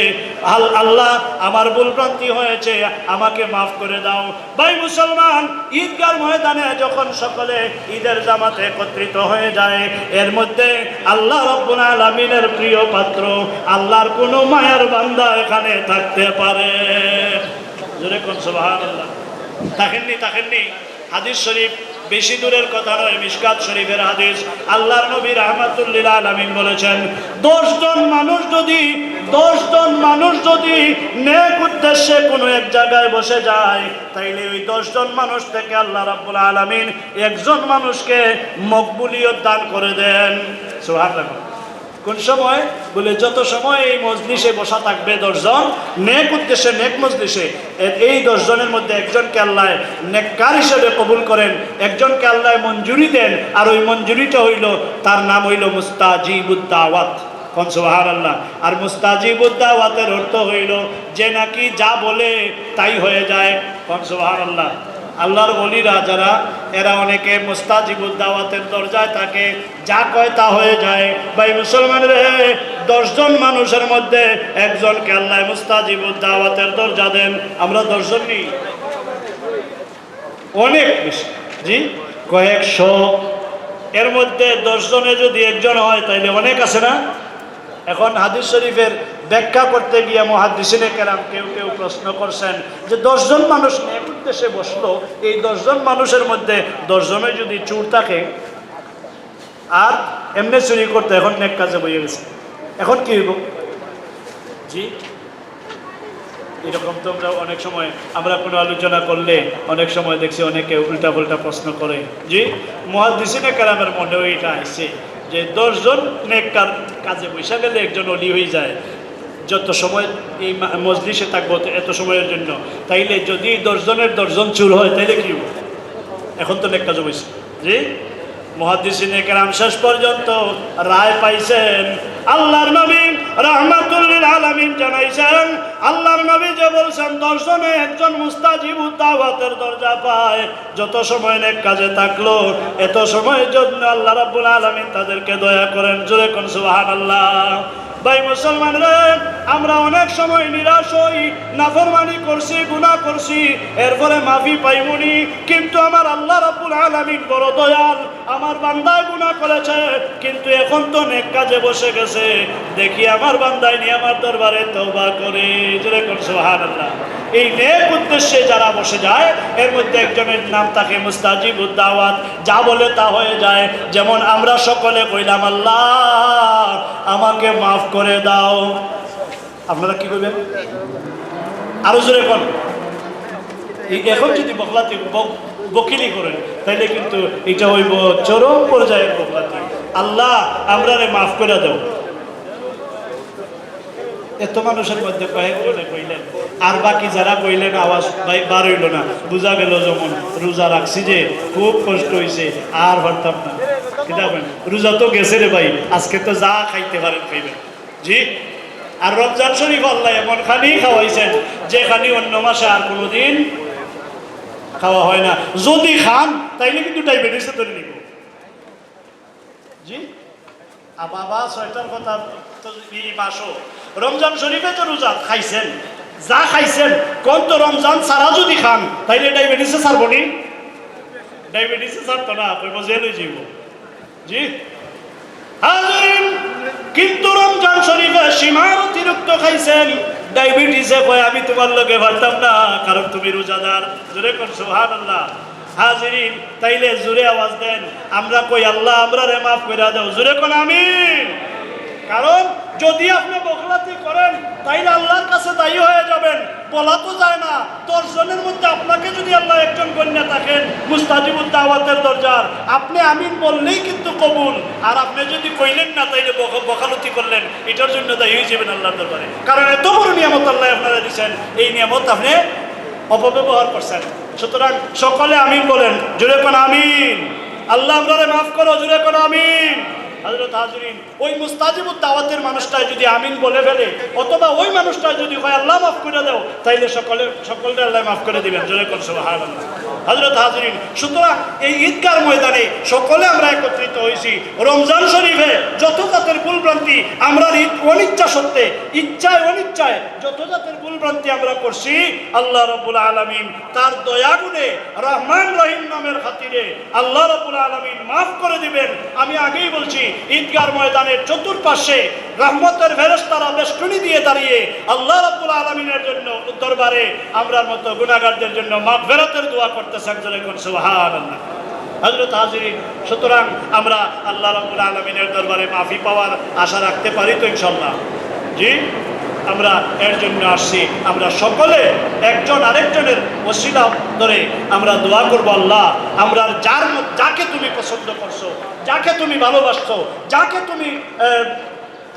আল্লাহ, আমার ভুল ভ্রান্তি হয়েছে, আমাকে মাফ করে দাও। ভাই মুসলমান, ঈদগাহ ময়দানে যখন সকলে ঈদের জামাতে একত্রিত হয়ে যায়, এর মধ্যে আল্লাহ রাব্বুল আলামিনের প্রিয় পাত্র, আল্লাহর কোন মায়ের বান্দা এখানে থাকতে পারে? জোরে কোন সুবহানাল্লাহ। থাকেননি। হাদিস শরীফ বেশি দূরের কথা নয়, মিশকাত শরীফের হাদিস। আল্লাহর নবী রাহমাতুল লিল আলামিন বলেছেন, 10 জন মানুষ যদি নেক উদ্দেশ্যে কোনো এক জায়গায় বসে যায়, তাইলে ওই 10 জন মানুষ থেকে আল্লাহ রাব্বুল আলামিন একজন মানুষকে মকবুলিয়ত দান করে দেন। সুবহানাল্লাহ। কোন সময়? বলে যত সময় এই মজলিসে বসা থাকবে 10 জন নেক উদ্দেশ্যে, নেক মজলিসে, এই 10 জনের মধ্যে একজনকে আল্লাহ নেককার হিসেবে কবুল করেন, একজনকে আল্লাহ মঞ্জুরি দেন, আর ওই মঞ্জুরিটা হইল, তার নাম হইল মুস্তাজিবুদ দাওয়াত। কোন সুবহানাল্লাহ। আর মুস্তাজিবুদ দাওয়াতের অর্থ হইল যে নাকি যা বলে তাই হয়ে যায়। কোন সুবহানাল্লাহ। আল্লাহর ওলিরা যারা, এরা অনেকে মুস্তাজিবুদ দাওয়াতের দরজায় থাকে, যা কয় তা হয়ে যায়। ভাই মুসলমান রে, 10 জন মানুষের মধ্যে একজনকে আল্লাহ মুস্তাজিবুদ দাওয়াতের দরজা দেন। আমরা 10 জন নেই, অনেক বেশি, জি, কয়েকশো। এর মধ্যে 10 জনে যদি একজন হয় তাইলে অনেক আছে না? এখন হাদিস শরীফের ব্যাখ্যা করতে গিয়ে মুহাদ্দিসিনে কেরাম কেউ প্রশ্ন করছেন যে 10 জন মানুষ নেক উদ্দেশ্যে বসলো, এই 10 জন মানুষের মধ্যে 10 জনে যদি চুর থাকে আর এমনি চুরি করতে, এখন নেক কাজে বইয়ে গেছে, এখন কি হইব? জি, এরকম তো আমরা অনেক সময় আমরা কোনো আলোচনা করলে অনেক সময় দেখছি অনেকে উল্টা পাল্টা প্রশ্ন করে। জি, মুহাদ্দিসিনে কেরামের মনেও এটা আসছে যে 10 জন নেককার কাজে বসে গেলে একজন অলি হয়ে যায়। যত সময় এই মজলিসে থাকবো এত সময়ের জন্য, তাইলে যদি 10 জনের 10 জন চুর হয় তাইলে কি হবে? এখন তো নেক কাজে বসে। জি, মুহাদ্দিসিনে কেরাম শেষ পর্যন্ত রায় পাইছেন। আল্লাহর নবী রাহমাতুল লিল আলামিন জানাইছেন, আল্লাহর নবী যে বলছেন 10 জনে একজন মুস্তাজিবুদ দাওয়াতের দরজা পায়, যত সময় নেক কাজে থাকলো এত সময়ের জন্য আল্লাহ রাব্বুল আলামিন তাদেরকে দয়া করেন। জোরে কোন সুবহানাল্লাহ। ভাই মুসলমানরা, আমরা অনেক সময় নিরাশ হই, নাফরমানি করছি, গুনাহ করছি, এরপরে মাফি পাইমুনি, কিন্তু আমার আল্লাহ রাব্বুল আলামিন বড় দয়াল, আমার বান্দায় গুনাহ করেছে কিন্তু এখন তো নেক কাজে বসে গেছে, দেখি আমার বান্দায় নিয়ে আমার দরবারে তওবা করে। জোরে কোন সুবহানাল্লাহ। এই নেক উদ্দেশ্যে যারা বসে যায়, এর মধ্যে একজনের নাম থাকে মুস্তাজিবুদ দাওয়াত, যা বলে তা হয়ে যায়। যেমন আমরা সকলে কইলাম, আল্লাহ আমাকে মাফ করে দাও, আপনারা কি করবেন? আরো জোরে কোন। এখন যদি বকিলি করেন তাইলে কিন্তু এটা হইব চরম পর্যায়ের বকলাতি। আল্লাহ আমরারে মাফ করে দাও। এত মানুষের মধ্যে কয়েকজনে কইলেন, আর বাকি যারা কইলেন আওয়াজ বার হইল না। বুঝা গেল যেমন রোজা রাখছি যে খুব কষ্ট হয়েছে, আর হরতাম না। রোজা তো গেছে রে ভাই, আজকে তো যা খাইতে পারেন খাইবেন। জি, আর রমজান শরীফ আল্লাহ এমন খানি খাওয়াইছেন যে খানি অন্য মাসে আর কোনোদিন খাওয়া হয় না। যদি খান তাইলে কিন্তু ডায়াবেটিসে ধরে নিব। জি, বাবা 6টার কথা তো মাসও রমজান শরীফে তো রোজা খাইছেন, যা খাইছেন কোন তো রমজান সারা যদি খান তাইলে ডায়াবেটিসে ছাড়বো নি? ডায়াবেটিসে ছাড়তো না, কইব জেল হয়ে যাইব। জি হাজিরিন, কিন্তু রমজান শরীফে সীমার অতিরিক্ত খাইছেন, ডায়াবেটিসে কয় আমি তোমার লগে পারতাম না, কারণ তুমি রোজাদার। জোরে কোন সুবহানাল্লাহ। হাজিরিন, তাইলে জোরে আওয়াজ দেন, আমরা কই আল্লাহ আমরা রে মাফ করে দাও, জোরে কোন আমিন। কারণ যদি আপনি বখলাতি করেন তাইলে আল্লাহর কাছে দায়ী হয়ে যাবেন। বলা তো যায় না, 10 জনের মধ্যে আপনাকে যদি আল্লাহ একজন কন্যা থাকেন মুস্তাজিবুদ দাওয়াতের দরজার, আপনি আমিন বললেই কিন্তু কবুল। আর আপনি যদি কইলেন না তাইলে বখালতি করলেন, এটার জন্য দায়ী হয়ে যাবেন আল্লাহর দরবারে। কারণ এত বড় নিয়ামত আল্লাহ আপনারা দিচ্ছেন, এই নিয়ামত আপনি অপব্যবহার করছেন। সুতরাং সকলে আমিন বলেন, জোরে কোন আমিন। আল্লাহ আপনারে মাফ করো, জোরে কোন আমিন। হযরত হাজিরিন, ওই মুস্তাজিবুদ দাওয়াতের মানুষটা যদি আমিন বলে ফেলে, অথবা ওই মানুষটা যদি কয় আল্লাহ মাফ করে দাও, তাইলে সকলকে আল্লাহ মাফ করে দিবেন, জোরে কোন সুবহানাল্লাহ। হযরত হাজিরিন, সুতরাং এই ঈদগার ময়দানে সকলে আমরা একত্রিত হয়েছি। রমজান শরীফে যত জাতের ভুলভ্রান্তি আমরা অনিচ্ছা সত্ত্বে, ইচ্ছায় অনিচ্ছায় যত জাতের ভুলভ্রান্তি আমরা করছি, আল্লাহ রাব্বুল আলামিন তার দয়া গুণে রহমান রহিম নামের খাতিরে আল্লাহ রাব্বুল আলামিন মাফ করে দিবেন। আমি আগেই বলছি, ঈদগার ময়দানের চতুর্পাশে রহমতের ফেরেশতারা বেষ্টনী দিয়ে দাঁড়িয়ে আল্লাহ রাব্বুল আলামিনের জন্য দরবারে আমরার মতো গুনাহগারদের জন্য মাগফিরাতের দোয়া করতেছেন, জোরে কোন সুবহানাল্লাহ। হযরত হাজিরিন, সুতরাং আমরা আল্লাহ রাব্বুল আলামিনের দরবারে মাফি পাওয়ার আশা রাখতে পারি তো ইনশাআল্লাহ? জি, আমরা এর জন্য আসছি। আমরা সকলে একজন আরেকজনের ওসিলা ধরে আমরা দোয়া করব, আল্লাহ আমরা যাকে তুমি পছন্দ করছো, যাকে তুমি ভালোবাসছো, যাকে তুমি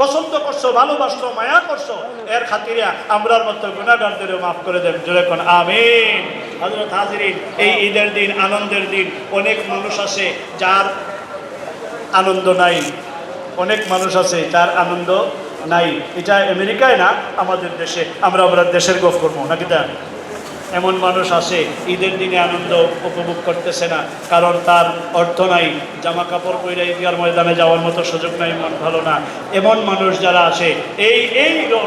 পছন্দ করছো, ভালোবাসছো, মায়া করছো, এর খাতিরে আমরার মতো গুনাহগারদেরও মাফ করে দেন, জোরে কোন আমিন। হযরত হাজিরিন, এই ঈদের দিন, আনন্দের দিন, অনেক মানুষ আছে যার আনন্দ নাই, অনেক মানুষ আছে যার আনন্দ নাই। এটা আমেরিকায় না, আমাদের দেশে। আমরা দেশের গফ করবো নাকি? তা এমন মানুষ আছে ঈদের দিনে আনন্দ উপভোগ করতেছে না, কারণ তার অর্থ নাই, জামা কাপড় পরে ঈদগার ময়দানে যাওয়ার মতো সুযোগ নাই, মন ভালো না। এমন মানুষ যারা আছে, এই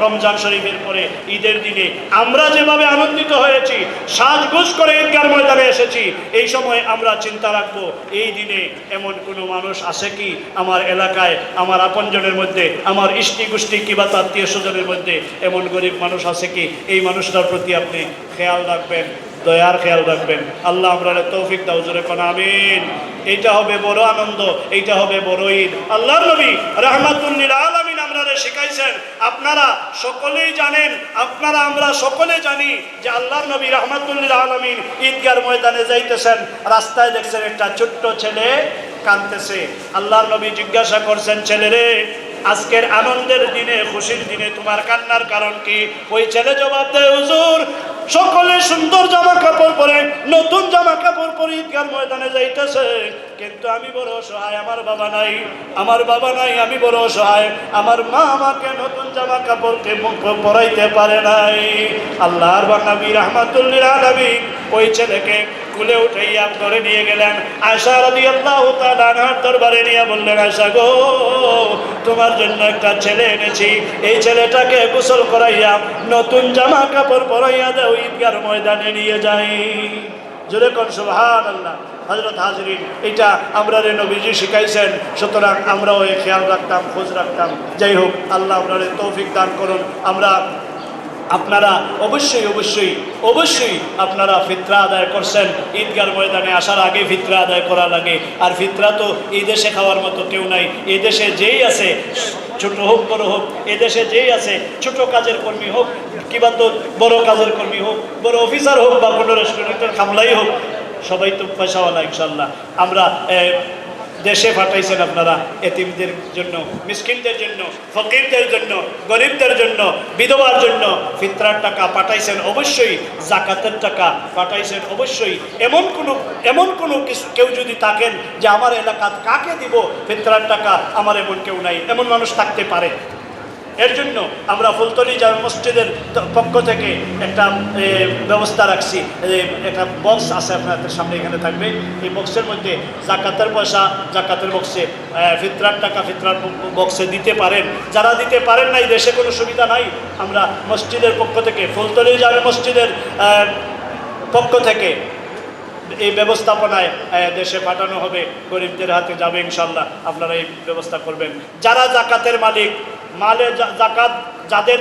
রমজান শরীফের পরে ঈদের দিনে আমরা যেভাবে আনন্দিত হয়েছি, সাজগোজ করে ঈদগার ময়দানে এসেছি, এই সময় আমরা চিন্তা রাখবো, এই দিনে এমন কোনো মানুষ আছে কি আমার এলাকায়, আমার আপনজনের মধ্যে, আমার ইষ্টি গোষ্ঠী কিংবা আত্মীয় স্বজনের মধ্যে এমন গরিব মানুষ আছে কি? এই মানুষটার প্রতি আপনি খেয়াল রাখবেন, দয়ার খেয়াল রাখবেন। আল্লাহ আমরা তৌফিক দাও, জোরে কোন আমিন। এইটা হবে বড় আনন্দ, এইটা হবে বড় ঈদ। আল্লাহর নবী রাহমাতুল লিল আলামিন আমরা শিখাইছেন, আপনারা সকলেই জানেন, আমরা সকলে জানি যে আল্লাহর নবী রাহমাতুল লিল আলামিন ঈদগার ময়দানে যাইতেছেন, রাস্তায় দেখছেন একটা ছোট্ট ছেলে কাঁদতেছে। আল্লাহর নবী জিজ্ঞাসা করছেন, ছেলে রে, আজকের আনন্দের দিনে, খুশির দিনে তোমার কান্নার কারণ কি? ওই ছেলে জবাব দেয়, হুজুর, সকলে সুন্দর জামা কাপড় পরে, নতুন জামা কাপড় পরে ঈদগার ময়দানে যাইতেছে, কিন্তু আমি বড় অসহায়, আমার বাবা নাই, আমি বড় অসহায়, আমার মা আমাকে নতুন জামা কাপড়কে পরাইতে পারে নাই। আল্লাহর নবী রাহমাতুল লিল আলামিন ওই ছেলেকে কুলে উঠাইয়া ধরে নিয়ে গেলেন, আয়েশা রাদিয়াল্লাহু তাআলা আনহার দরবারে নিয়ে বললেন, আয়েশা গো, তোমার জন্য একটা ছেলে এনেছি, এই ছেলেটাকে গোসল করাইয়া নতুন জামা কাপড় পরাইয়া দাও, ঈদগার ময়দানে নিয়ে যাই, জোরে কোন সুবহানাল্লাহ। হযরত হাজিরিন, এটা আমরা নবীজি শিখাইছেন, সুতরাং আমরাও এই খেয়াল রাখতাম, খোঁজ রাখতাম। যাই হোক, আল্লাহ আপনাদের তৌফিক দান করুন। আপনারা অবশ্যই আপনারা ফিতরা আদায় করছেন। ঈদগার ময়দানে আসার আগে ফিতরা আদায় করা লাগে। আর ফিতরা তো এই দেশে খাওয়ার মতো কেউ নাই। এই দেশে যেই আছে, ছোট হোক বড় হোক, এদেশে যেই আছে, ছোট কাজের কর্মী হোক কিংবা তো বড় কাজের কর্মী হোক, বড় অফিসার হোক বা কোনো রেস্টুরেন্টের খামলাই হোক, সবাই তো পয়সাওয়ালা ইনশাল্লাহ। আমরা দেশে পাঠাইছেন আপনারা এতিমদের জন্য, মিসকিনদের জন্য, ফকিরদের জন্য, গরিবদের জন্য, বিধবার জন্য ফিতরার টাকা পাঠাইছেন, অবশ্যই জাকাতের টাকা পাঠাইছেন, অবশ্যই। এমন কোনো কেউ যদি থাকেন যে আমার এলাকাত কাকে দিব ফিতরার টাকা, আমার এমন কেউ নাই, এমন মানুষ থাকতে পারে। এর জন্য আমরা ফুলতলি জামে মসজিদের পক্ষ থেকে একটা ব্যবস্থা রাখছি, একটা বক্স আছে আপনাদের সামনে, এখানে থাকবে। এই বক্সের মধ্যে জাকাতের পয়সা জাকাতের বক্সে, ফিতরার টাকা ফিতরার বক্সে দিতে পারেন। যারা দিতে পারেন নাই, দেশে কোনো সুবিধা নাই, আমরা মসজিদের পক্ষ থেকে, ফুলতলি জামে মসজিদের পক্ষ থেকে এই ব্যবস্থাপনায় দেশে পাঠানো হবে, গরিবদের হাতে যাবে ইনশাল্লাহ। আপনারা এই ব্যবস্থা করবেন। যারা জাকাতের মালিক, মালে জাকাত, যাদের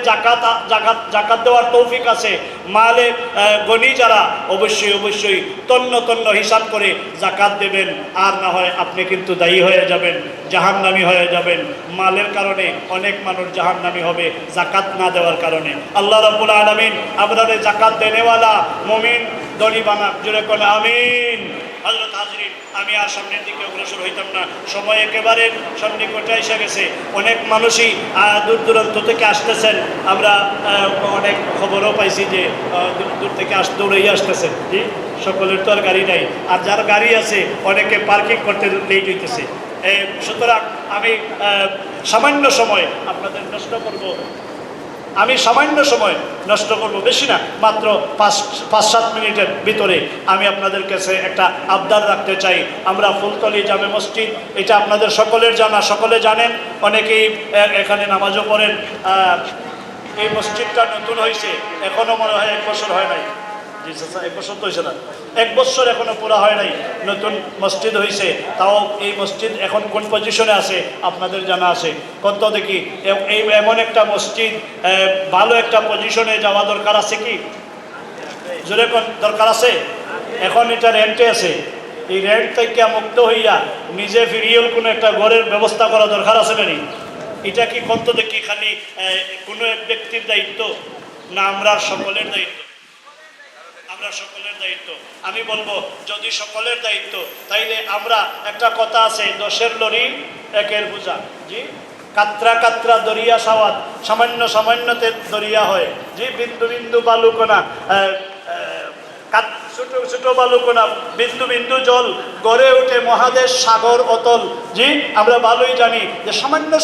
জাকাত দেওয়ার তৌফিক আছে, মালে গনি যারা, অবশ্যই তন্ন হিসাব করে জাকাত দেবেন। আর না হয় আপনি কিন্তু দায়ী হয়ে যাবেন, জাহান্নামী হয়ে যাবেন। মালের কারণে অনেক মানুষ জাহান্নামী হবে জাকাত না দেওয়ার কারণে। আল্লাহ রাব্বুল আলামিন আপনাদের জাকাত দেনেওয়ালা মুমিন দলি বানাক, জোরে কোন আমিন। হযরত হাজরিন, আমি আর সামনের দিকে অগ্রসর হইতাম না, সময় একেবারে সন্নিকটে এসে গেছে। অনেক মানুষই দূর দূরান্ত থেকে আসতেছেন, আমরা অনেক খবরও পাইছি যে দূর থেকে দৌড়েই আসতেছেন। জি, সকলের তো আর গাড়ি নাই, আর যার গাড়ি আছে অনেকে পার্কিং করতে লেট হইতেছে। সুতরাং আমি সামান্য সময় আপনাদের নষ্ট করব, বেশি না, মাত্র 5-7 মিনিটের ভিতরে আমি আপনাদের কাছে একটা আবদার রাখতে চাই। আমরা ফুলতলি জামে মসজিদ, এটা আপনাদের সকলের জানা, সকলে জানেন, অনেকেই এখানে নামাজও পড়েন। এই মসজিদটা নতুন হয়েছে, এখনও মনে হয় 1 বছর হয় নাই। জি চাচা, 1 বছর তো হয়েছে না, 1 বছর এখনো পুরা হয় নাই, নতুন মসজিদ হয়েছে। তাও এই মসজিদ এখন কোন পজিশনে আছে আপনাদের জানা আছে? কত দেখি, এই এমন একটা মসজিদ ভালো একটা পজিশনে যাওয়া দরকার আছে কি? জোরে কোন দরকার আছে? এখন এটা রেন্টে আছে, এই রেন্ট থেকে মুক্ত হইয়া নিজে ফিরিয়েও কোনো একটা ঘরের ব্যবস্থা করা দরকার আছে না? এটা কি কত দেখি খালি কোনো এক ব্যক্তির দায়িত্ব না আমরা সকলের দায়িত্ব? আমরা সকলের দায়িত্ব। আমি বলবো যদি সকলের দায়িত্ব, তাইলে আমরা, একটা কথা আছে, 10-এর লরি 1-এর বোঝা। জি, কাত্রা দরিয়া সাওয়াত, সামান্যতে দরিয়া হয়। জি, বিন্দু বালুকণা, ছোট বালুকণা, বিন্দু জল গড়ে ওঠে মহাদেশ সাগর অতল। জি, আমরা ভালোই জানি যে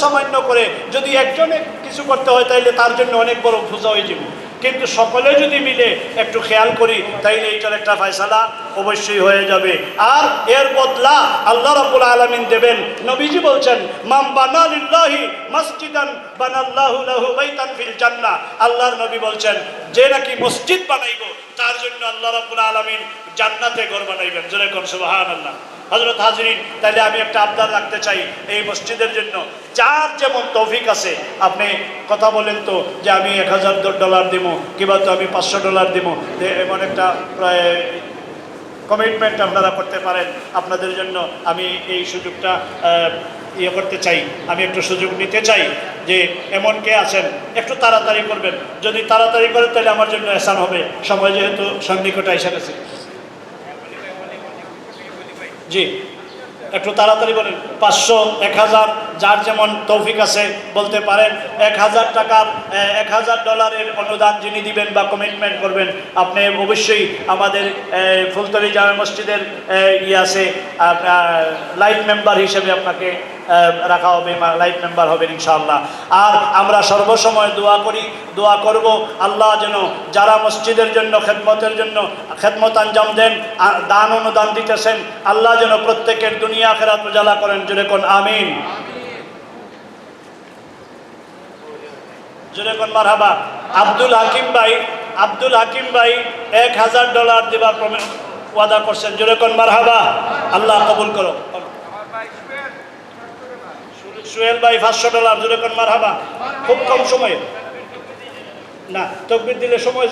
সামান্য করে যদি একজনে কিছু করতে হয় তাইলে তার জন্য অনেক বড় বোঝা হয়ে যাবে। কিন্তু সকলে যদি মিলে একটু খেয়াল করি তাইলে এইটার একটা ফয়সালা অবশ্যই হয়ে যাবে। আর এর বদলা আল্লাহ রাব্বুল আলামিন দেবেন। নবীজি বলছেন, মান বানা লিল্লাহি মাসজিদান বানাল্লাহু লাহু বাইতান ফিল জান্নাহ। আল্লাহর নবী বলছেন, যে নাকি মসজিদ বানাইব তার জন্য আল্লাহ রাব্বুল আলামিন জান্নাতে ঘর বানাইবেন। জোরে কোন সুবহানাল্লাহ। হযরত হাজরিন, তাহলে আমি একটা আবদার রাখতে চাই এই মসজিদের জন্য, যার যেমন তৌফিক আছে, আপনি কথা বলেন তো যে আমি $1000 দিব, কিংবা তো আমি $500 দিব, এমন একটা কমিটমেন্ট আপনারা করতে পারেন। আপনাদের জন্য আমি এই সুযোগটা করতে চাই, আমি একটু সুযোগ নিতে চাই যে এমন কে আছেন একটু তাড়াতাড়ি করবেন। যদি তাড়াতাড়ি করেন তাহলে আমার জন্য এহসান হবে, সময় যেহেতু সন্নিকটে এসে গেছে। জি, একটু তাড়াতাড়ি বলেন। 500, 1000, যার যেমন তৌফিক আছে বলতে পারেন। $1000 অনুদান যিনি দিবেন বা কমিটমেন্ট করবেন, আপনি অবশ্যই আমাদের ফুলতলি জামে মসজিদের আছে, লাইফ মেম্বার হিসেবে আপনাকে রাখা হবে, লাইফ মেম্বার হবেন ইনশাআল্লাহ। আর আমরা সর্বসময় দোয়া করব আল্লাহ যেন যারা মসজিদের জন্য খেদমত আঞ্জাম দেন, দান অনুদান দিতেছেন, আল্লাহ যেন প্রত্যেকের দুনিয়া আখিরাত উজালা করেন। জোরে কোন আমিন, জোরে কোন মারহাবা। আব্দুল হাকিম ভাই $1000 দেবার ওয়াদা করছেন। জোরে কোন মারহাবা। আল্লাহ কবুল করো। সোহেল ভাই $500। জোরে কোন মারহাবা। খুব কম সময়ে না, তকবীর দিলে সময়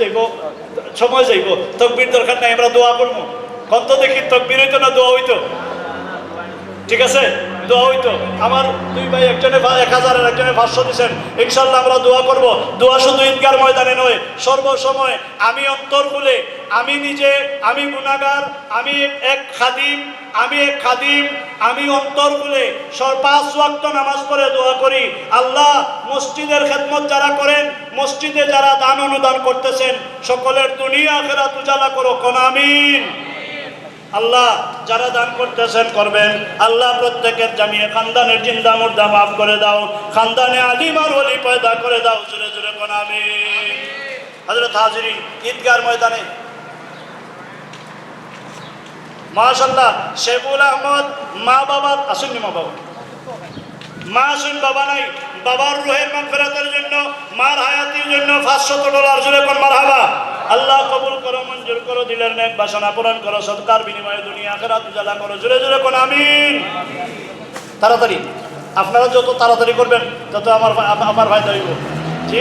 যাইব, তকবীর দরকার নাই, আমরা দোয়া করবো। কত দেখি তকবীর হইতো না দোয়া হইতো? ঠিক আছে, দোয়া হইতো। আমার 2 ভাই, একজনে 1000 আর একজনে 500 দিচ্ছেন। ইনশাল্লাহ আমরা দোয়া করব। দোয়া শুধু ঈদগার ময়দানে নয়, সর্বসময়। আমি অন্তর খুলে, আমি নিজে, আমি গুনাহগার, আমি এক খাদিম, আমি অন্তর খুলে 5 ওয়াক্ত নামাজ পড়ে দোয়া করি, আল্লাহ মসজিদের খেদমত যারা করেন, মসজিদে যারা দান অনুদান করতেছেন, সকলের দুনিয়া আখিরাত উজালা করো। কোন আমিন। আল্লাহ যারা দান করতেছেন করবেন, আল্লাহ প্রত্যেকের জামিয়া খানদানের জিন্দা মুর্দা মাফ করে দাও, খানদানে আলিম আর ওলি পয়দা করে দাও। জোরে জোরে কোন আমিন। হযরত হাজরিন, ঈদগার ময়দানে মাশাআল্লাহ শেখুল আহমদ মা বাবা আসেননি, মা আসেন, বাবা নাই, বাবার রুহের মাগফিরাতের জন্য, মার হায়াতির জন্য $500। জোরে কোন মারহাবা। আল্লাহ কবুল করো, মঞ্জুর করো, দিলের নেক বাসনা পূরণ করো, সদকার বিনিময়ে দুনিয়া আখিরাত উজালা করো। জোরে জোরে কোন আমিন। তাড়াতাড়ি আপনারা যত তাড়াতাড়ি করবেন তত আমার ফায়দা হইব। জি,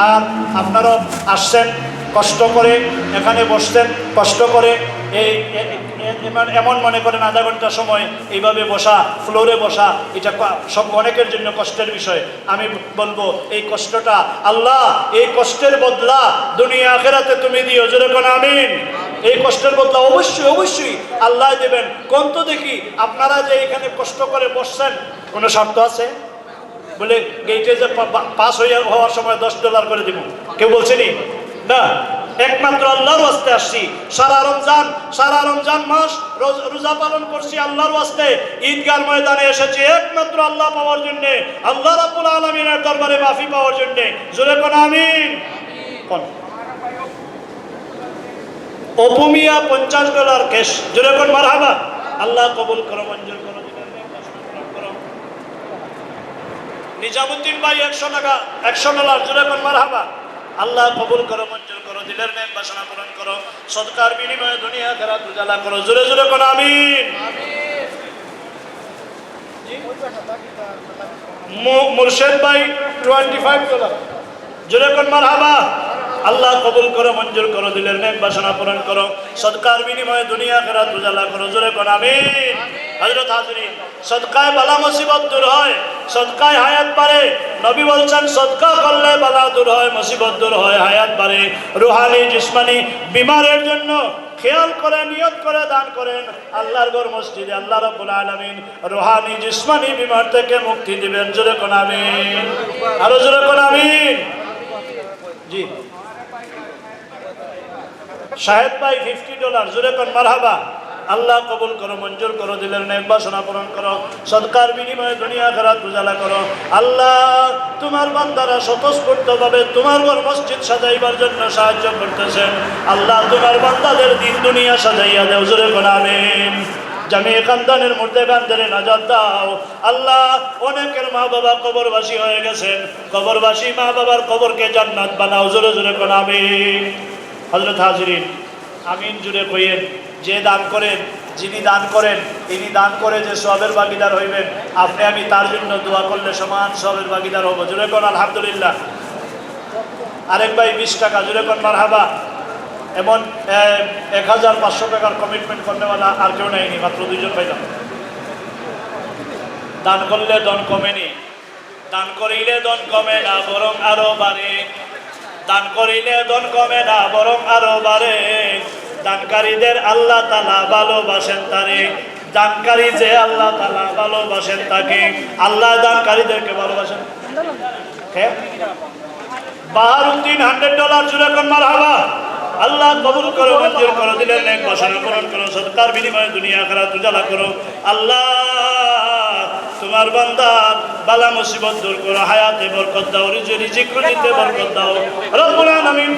আর আপনারাও আসছেন কষ্ট করে, এখানে বসছেন কষ্ট করে, এই এমন মনে করেন আধা ঘন্টা সময় এইভাবে বসা, ফ্লোরে বসা, এটা সব অনেকের জন্য কষ্টের বিষয়। আমি বলবো এই কষ্টটা আল্লাহ, এই কষ্টের বদলা দুনিয়া আখিরাতে তুমি দিও, যেরকম আমিন। এই কষ্টের বদলা অবশ্যই অবশ্যই আল্লাহ দেবেন। কোন তো দেখি আপনারা যে এখানে কষ্ট করে বসছেন, কোনো শর্ত আছে? বলে গেটে যে পাস হওয়ার সময় $10 করে দিব, কেউ বলছেনি না। একমাত্র আল্লাহর ওয়াস্তে আসছি। সারা রমজান মাস রোজা পালন করছি আল্লাহর ওয়াস্তে। ঈদগার ময়দানে এসেছি একমাত্র আল্লাহ পাওয়ার জন্য, আল্লাহ রাব্বুল আলামিনের দরবারে মাফি পাওয়ার জন্য। জোরে কোন আমিন। কোন অপুমিয়া $50 ক্যাশ, জোরে কোন মারহাবা। আল্লাহ কবুল করো, মঞ্জুর করো, করো। নিজামুদ্দিন ভাই $100, জোরে কোন মারহাবা। আল্লাহ কবুল করো, মঞ্জুর করো, দিলের নেক বাসনা পূরণ করো, সদকার বিনিময়ে দুনিয়া আখিরাত উজালা করো। জোরে জোরে কোন আমিন। মুর্শেদ ভাই $25, জোরে কোন মারহাবা। আল্লাহ কবুল করো, মঞ্জুর করো, দিলের নেক বাসনা পূরণ করো, সদকার বিনিময়ে দুনিয়া আখিরাত উজালা করো। জোরে কোন আমিন। হযরত হাজরিন, সদকায় বালা মুসিবত দূর হয়, সদকায় হায়াত বাড়ে। নবী বলছেন সদকা করলে বালা দূর হয়, মুসিবত দূর হয়, হায়াত বাড়ে। রুহানি জিসমানি বিমারের জন্য খেয়াল করে নিয়ত করে দান করেন। আল্লাহর ঘর মসজিদে আল্লাহ রাব্বুল আলামিন রুহানি জিসমানি বিমার থেকে মুক্তি দিবেন। জোরে কোন আমিন। আরো জোরে কোন আমিন। জি, শাহেদ ভাই $50, জোরে কোন মারহাবা। আল্লাহ কবুল করো, মঞ্জুর করো, দিলের নেক বাসনা পূরণ করো, সদকার বিনিময়ে দুনিয়া আখিরাত উজালা করো। আল্লাহ তোমার বান্দারা স্বতঃস্ফূর্তভাবে তোমার ঘর মসজিদ সাজাইবার জন্য সাহায্য করতেছেন। আল্লাহ তোমার বান্দাদের দিন দুনিয়া সাজাইয়া দেও। জোরে কোন আমিন। জামিয়ে খানদানের মুর্দেগানদের নাজাত দাও। আল্লাহ অনেকের মা বাবা কবরবাসী হয়ে গেছেন, কবরবাসী মা বাবার কবরকে জান্নাত বানাও। জোরে জোরে কোন আমিন। হযরত হাজরিন, আমিন জুড়ে কইয়েন। যে দান করেন, যিনি দান করেন, তিনি দান করে যে সওয়াবের ভাগীদার হইবেন, আপনি আমি তার জন্য দোয়া করলে সমান সওয়াবের ভাগীদার হব। জোরে কোন আলহামদুলিল্লাহ। আরেক ভাই $20, জোরে কোন মারহাবা। এমন 1500 টাকার কমিটমেন্ট করনেওয়ালা আর কেউ নেয়নি, মাত্র 2 জন পাইলাম। দান করলে ধন কমেনি, দান করিলে ধন কমে না বরং আরো বাড়ে, দান করিলে ধন কমে না বরং আরো বাড়ে। দানকারীদের আল্লাহ তাআলা ভালোবাসেন তারে, দানকারী যে আল্লাহ তাআলা ভালোবাসেন তাকে। আল্লাহ দানকারীদেরকে ভালোবাসেন। বাহারুদ্দিন $100, জোরে কোন মারহাবা। আল্লাহ কবুল করো, মঞ্জুর করো, দিলের নেক বাসনা পূরণ করো, সদকার বিনিময়ে দুনিয়া আখিরাত উজালা করো। আল্লাহ তোমার বান্দা বালা মুসিবত দূর করো, হায়াতে বরকত দাও, রিজিক রুজিতে বরকত দাও রব্বুল আলামিন।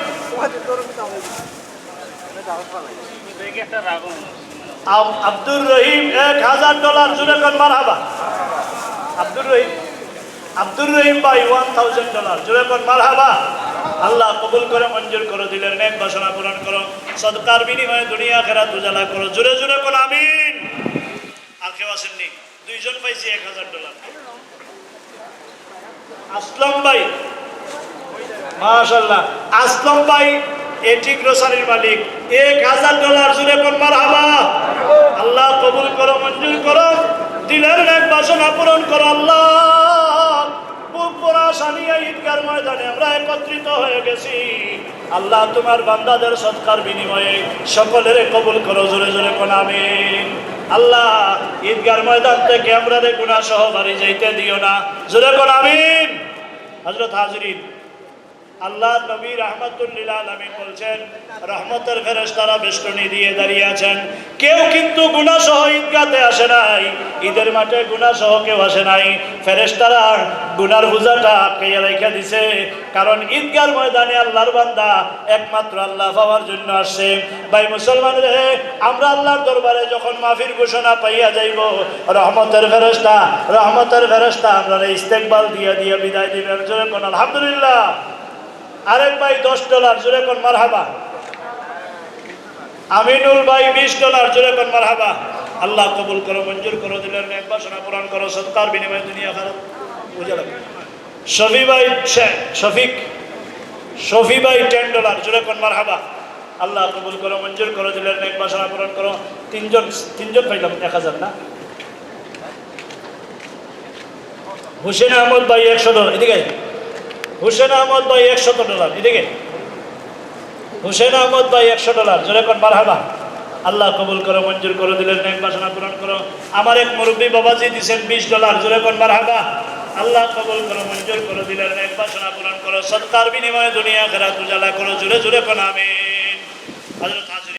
আব্দুর রহিম $1000, জোরে কোন মারহাবা। আব্দুর রহিম ভাই $1000, জোরে কোন মারহাবা। আল্লাহ কবুল করে, মঞ্জুর করো, দিলের নেক বাসনা পূরণ করো, সদকার বিনিময়ে দুনিয়া আখিরাত উজালা করো। জোরে জোরে কোন আমিন। আর কেউ আসেননি? 2 জন পাইছি $1000। আসলাম ভাই, মাশাআল্লাহ, আসলাম ভাই এটি গ্রোসারির মালিক, $1000, জোরে কোন মারহাবা। আল্লাহ কবুল করো, মঞ্জুর করো, দিলের নেক বাসনা পূরণ করো। আল্লাহ ঈদগার ময়দানে আমরা একত্রিত হয়ে গেছি। আল্লাহ তোমার বান্দাদের সদকার বিনিময়ে সকলের কবুল করো। জোরে জোরে কোন আমিন। আল্লাহ ঈদগার ময়দান থেকে আমরা গুনাহ সহ বাড়ি যাইতে দিও না। জোরে কোন আমিন। হযরত হাজরিন, আল্লাহ নবী রাহমাতুল লিল আলামিন বলছেন, রহমতের ফেরেশতারা বেষ্টনী দিয়ে দাঁড়িয়ে আছেন। কেউ কিন্তু গুনাহ সহ ঈদগাতে আসে নাই, ঈদের মাঠে গুনাহ সহ কেউ আসে নাই। ফেরেশতারা গুনার বোঝাটা আটকাইয়া রেখে দিছে, কারণ ঈদগার ময়দানে আল্লাহর বান্দা একমাত্র আল্লাহ পাওয়ার জন্য আসছে। ভাই মুসলমান রে, আমরা আল্লাহর দরবারে যখন মাফির ঘোষণা পাইয়া যাইব, রহমতের ফেরেশতা আমরা ইস্তেকবাল দিয়ে দিয়ে বিদায় দিবেন। জোরে কোন আলহামদুলিল্লাহ। আরেক ভাই $10, জোরে কোন মারহাবা। আমিনুল ভাই $20, জোরে কোন মারহাবা। আল্লাহ কবুল করো, মঞ্জুর করো, দিলের নেক বাসনা পূরণ করো, সদকার বিনিময়ে দুনিয়া আখিরাত উজালা করো। শফি ভাই শফি ভাই $10 জোরে কোন মারহাবা। আল্লাহ কবুল করো, মঞ্জুর করো, দিলের নেক বাসনা পূরণ করো। তিনজন পাইলাম 1000 না। হুসেন আহমদ ভাই $100 এদিকে। হুসেন আহমদ ভাই $100 এদিকে। হুসেন আহমদ ভাই $100 জোরে কোন মারহাবা। আল্লাহ কবুল করো, মঞ্জুর করো, দিলের নেক বাসনা পূরণ করো। আমার এক মুরব্বী বাবাজি দিয়েছেন $20 জোরে কোন মারহাবা। আল্লাহ কবুল করো, মঞ্জুর করো, দিলের নেক বাসনা পূরণ করো, সদকার বিনিময়ে দুনিয়া আখিরাত উজালা করো, জোরে জোরে কোন আমিন। হযরত